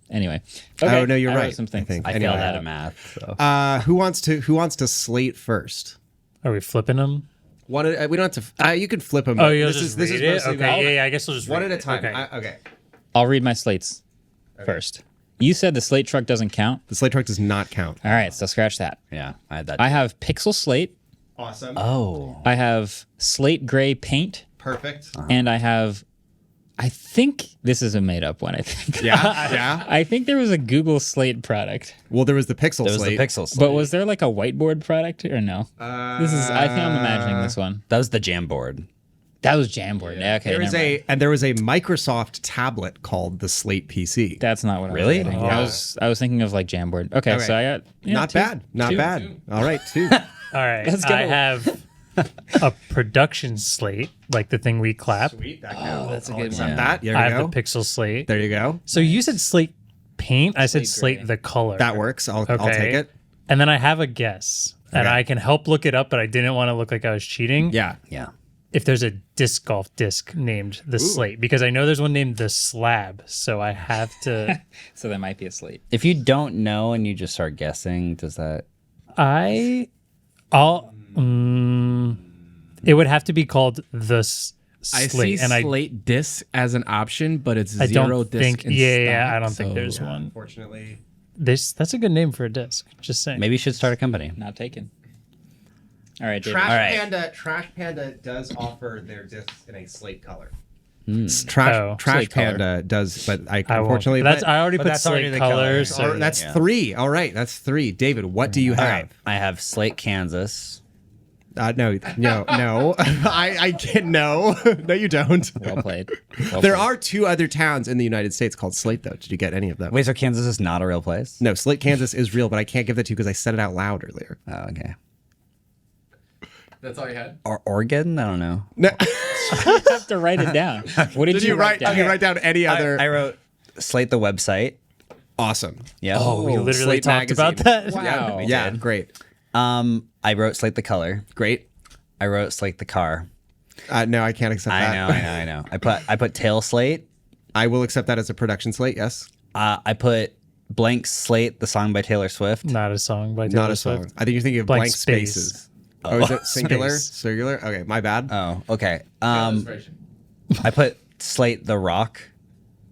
Anyway. Oh, no, you're I wrote right, some things. I think. I Anyway. failed out of math. So. Who wants to slate first? Are we flipping them? One at, we don't have to. You could flip them. Oh, you'll just read it? mostly Okay, yeah, I guess we'll just one read at a it. time. Okay. Okay. I'll read my slates first. You said the slate truck doesn't count. The slate truck does not count. All right, so scratch that. Yeah, I had that. I have pixel slate. Awesome. oh. I have slate gray paint, Perfect. and I have. I think this is a made up one. I think. Yeah. Yeah. I think there was a Google Slate product, Well, there was the pixel There was slate. the pixel slate. but was there like a whiteboard product or no? This is. I think I'm imagining this one. That was the Jamboard. That was Jamboard. Yeah, okay, There is never mind. there was a Microsoft tablet called the Slate PC. That's not what Really? I was thinking. Yeah. I was thinking of like Jamboard. Okay, Okay. so I got Not two. bad. Not Two. bad. All right, two. All right. Let's go. I have a production slate, like the thing we clap. Sweet. That that's a good accept one. that. There I you have go. the pixel slate. There you go. So you said slate paint. I said Slate slate gray. the color. That works. I'll take it. And then I have a guess. And Okay. I can help look it up, but I didn't want to look like I was cheating. Yeah. Yeah. If there's a disc golf disc named the slate, because I know there's one named the slab. So I have to. So there might be a slate. If you don't know and you just start guessing, does that? It would have to be called the I slate. see and slate disc as an option, but it's I zero don't disc. think. in Yeah, stock, I don't think so- there's one. Unfortunately. That's a good name for a disc. Just saying. Maybe you should start a company. Not taken. All right, David. Trash Panda does offer their discs in a slate color. Oh. Trash Slate color. Panda does, but I I won't. unfortunately That's I already but put that's already slate the color. color. So that's Yeah. three. All right, that's three. David, what do you All have? right. I have Slate Kansas. No. I can't. No, no, you don't. Well played. Well There played. are two other towns in the United States called Slate, though. Did you get any of them? Wait, so Kansas is not a real place? No, Slate, Kansas is real, but I can't give that to you because I said it out loud earlier. Oh, okay. That's all you had? Or Oregon? I don't know. No. You have to write it down. What did, Did you write? down? Did you write down any other? I wrote Slate the website. Awesome. Yeah. Oh, we literally Slate talked magazine. about that. Wow. Yeah, great. I wrote Slate the color. Great. I wrote Slate the car. No, I can't accept that. I know. I put tail slate. I will accept that as a production slate. Yes, I put blank slate, the song by Taylor Swift. Not a song by Taylor not a Swift. song. I think you're thinking of Blank blank space. spaces. Oh, is it singular? Space. Singular? Okay, my bad. Oh, okay. I put Slate the rock.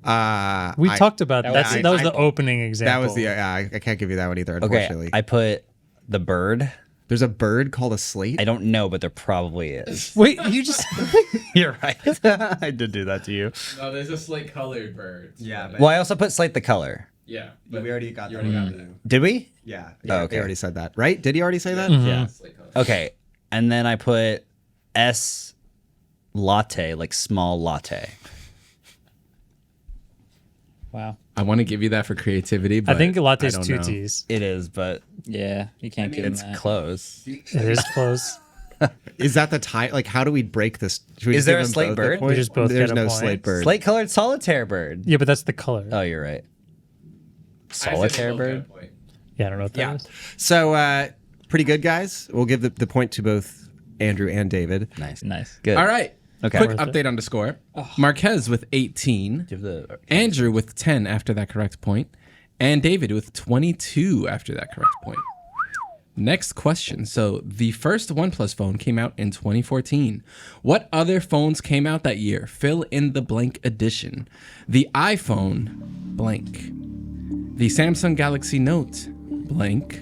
We talked about that. was- That was I- the opening That example. was the. I can't give you that one either. Okay. Unfortunately, I put the bird. there's a bird called a slate. I don't know, but there probably is. Wait, you just. You're right. I did do that to you. No, there's a slate colored bird. Yeah, but Well, I also put Slate the color. Yeah. we already got that. Did we? Yeah. Oh, okay. He already said that, right? Did he already say that? Yeah. Slate color. Okay. And then I put S latte, like small latte. Wow. I want to give you that for creativity, but I think latte's don't two know. T's. It is, but Yeah, you can't give him it's that. close. It is close. Is that the tie? Like, how do we break this? Should we Is just there give a them slate both bird? point? We just both There's get a no point. slate bird. Slate colored solitaire bird. Yeah, but that's the color. Oh, you're right. Solitaire bird? Yeah, I don't know what that is. So, pretty good, guys. We'll give the point to both Andrew and David. Nice. Nice. Good. All right. Okay. Quick Worth it. update on the score. Marques with 18. Give the Andrew with 10 after that correct point, and David with 22 after that correct point. Next question. So the first OnePlus phone came out in 2014. What other phones came out that year? Fill in the blank edition. The iPhone blank. the Samsung Galaxy Note blank,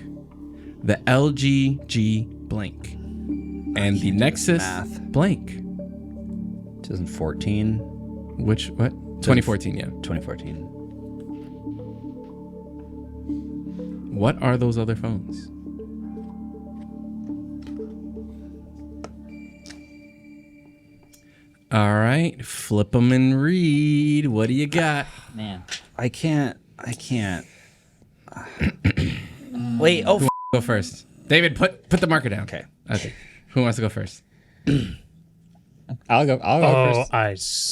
the LG G blank, and the Nexus math. blank. 2014, Which, what? 2014, yeah. 2014. What are those other phones? All right, flip them and read. What do you got? Man. I can't. Wait. Oh. Go first. David, put the marker down. Okay. Okay. Who wants to go first? I'll go first.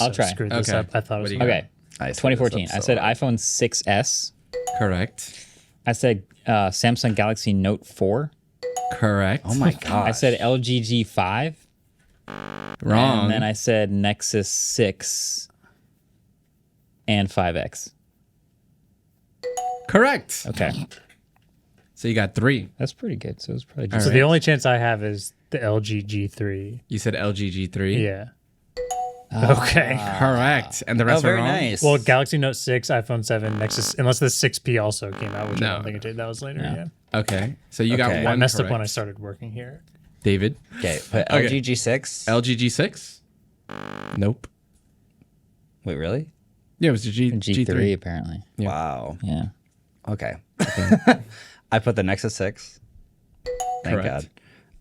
I'll try. screwed this Okay. up. I thought it What was do you got? Okay. I screwed 2014. this I up said so iPhone 6S. Correct. I said Samsung Galaxy Note 4. Correct. Oh my god. I said LG G5. Wrong. And then I said Nexus 6 and 5X. Correct. Okay. So you got 3. That's pretty good. So it was probably All just So right. the only chance I have is the LG G3. You said LG G3. Yeah. Okay. Correct. And the rest very are wrong. nice. Well, Galaxy Note 6, iPhone 7, Nexus, unless the 6P also came out, which I No. don't think it did. That was later. Yeah. Okay. So you got Okay. one I messed correct. up when I started working here. David. Okay. Put Okay. LG G6. LG G6? Nope. Wait, really? Yeah, it was the G3 apparently. Yeah. Wow. Yeah. Okay. I put the Nexus 6. Thank Correct.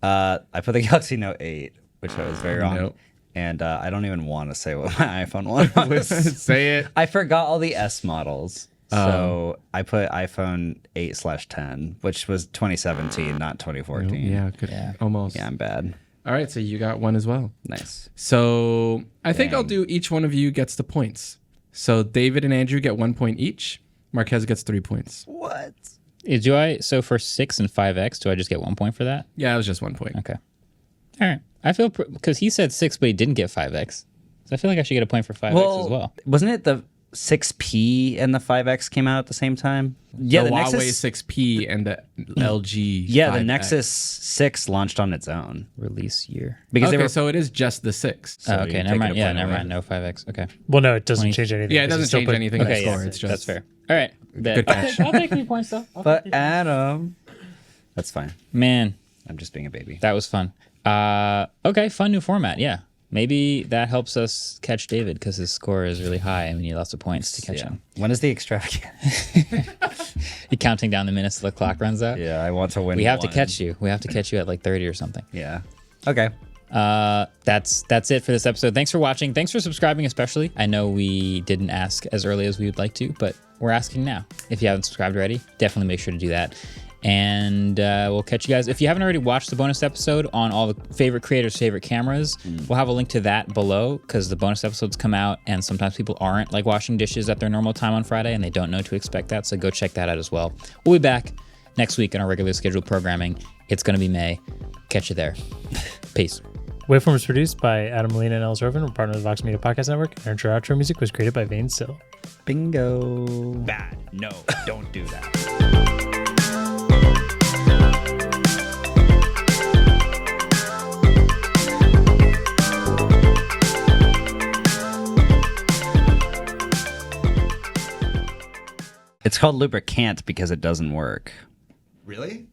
God. I put the Galaxy Note 8, which I was very wrong. Nope. And I don't even want to say what my iPhone one was. Say it. I forgot all the S models. So I put iPhone 8/10, which was 2017, not 2014. Yeah, good. Yeah. Almost. Yeah, I'm bad. All right, so you got one as well. Nice. So I think I'll Dang. do each one of you gets the points. So David and Andrew get 1 point each. Marquez gets 3 points. What? So for 6 and 5X, do I just get 1 point for that? Yeah, it was just 1 point. Okay. All right. I feel because he said 6, but he didn't get 5X. So I feel like I should get a point for 5X as well. Wasn't it the 6P and the 5X came out at the same time? Yeah, the the Huawei Nexus 6P and the LG. Yeah, the 5X. Nexus 6 launched on its own Release year. because Okay, they were so it is just the 6. Oh, you okay, take never it mind. a Yeah, point never away. mind. No 5X. Okay. Well, no, it doesn't change anything. Yeah, it 'cause you doesn't still change put- anything in the Okay, score. yeah, It's just that's fair. All right. Good catch. I'll take 3 points though. But Adam, that's fine. Man, I'm just being a baby. that was fun. Okay, fun new format. Yeah. Maybe that helps us catch David because his score is really high and we need lots of points to catch Yeah. him. When is the extravagant? You're counting down the minutes till the clock runs out. Yeah, I want to win. We have to one. catch you. We have to catch you at like 30 or something. Yeah. Okay. That's it for this episode. Thanks for watching. Thanks for subscribing, especially. I know we didn't ask as early as we would like to, but we're asking now. If you haven't subscribed already, definitely make sure to do that. And we'll catch you guys. If you haven't already watched the bonus episode on all the favorite creators' favorite cameras, we'll have a link to that below because the bonus episodes come out and sometimes people aren't like washing dishes at their normal time on Friday and they don't know to expect that. So go check that out as well. We'll be back next week in our regular scheduled programming. It's going to be May. Catch you there. Peace. Waveform is produced by Adam Molina and Ellis Irvin. We're partnered with Vox Media Podcast Network. And our intro outro music was created by Vane Sill. Bingo. Bad. No, don't do that. It's called lubricant because it doesn't work. Really?